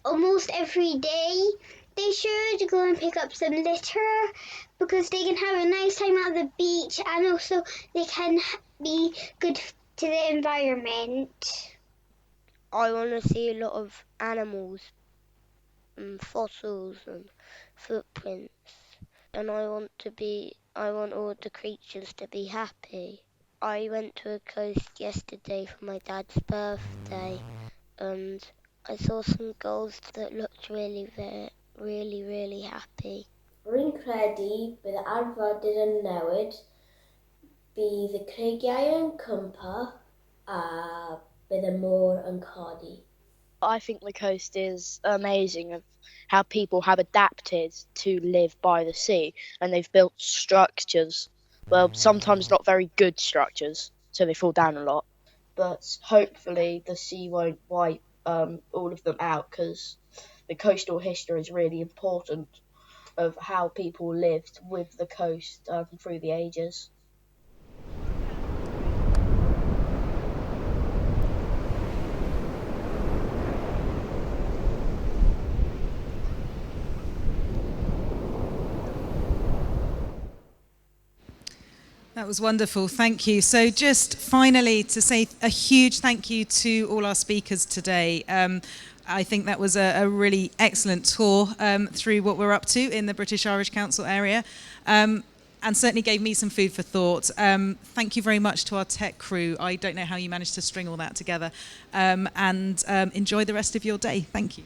almost every day they should go and pick up some litter, because they can have a nice time at the beach, and also they can be good to the environment. I want to see a lot of animals and fossils and footprints, and I want all the creatures to be happy. I went to a coast yesterday for my dad's birthday, and I saw some gulls that looked really, really happy. Rwy'n credu bydd y arfordir yn newid, bydd y creigiau yn cwmpo, a bydd y môr yn codi. I think the coast is amazing of how people have adapted to live by the sea, and they've built structures. Well, sometimes not very good structures, so they fall down a lot. But hopefully the sea won't wipe all of them out, because the coastal history is really important of how people lived with the coast through the ages. That was wonderful, thank you. So just finally to say a huge thank you to all our speakers today. I think that was a really excellent tour through what we're up to in the British Irish Council area. and certainly gave me some food for thought. Thank you very much to our tech crew. I don't know how you managed to string all that together. And enjoy the rest of your day. Thank you.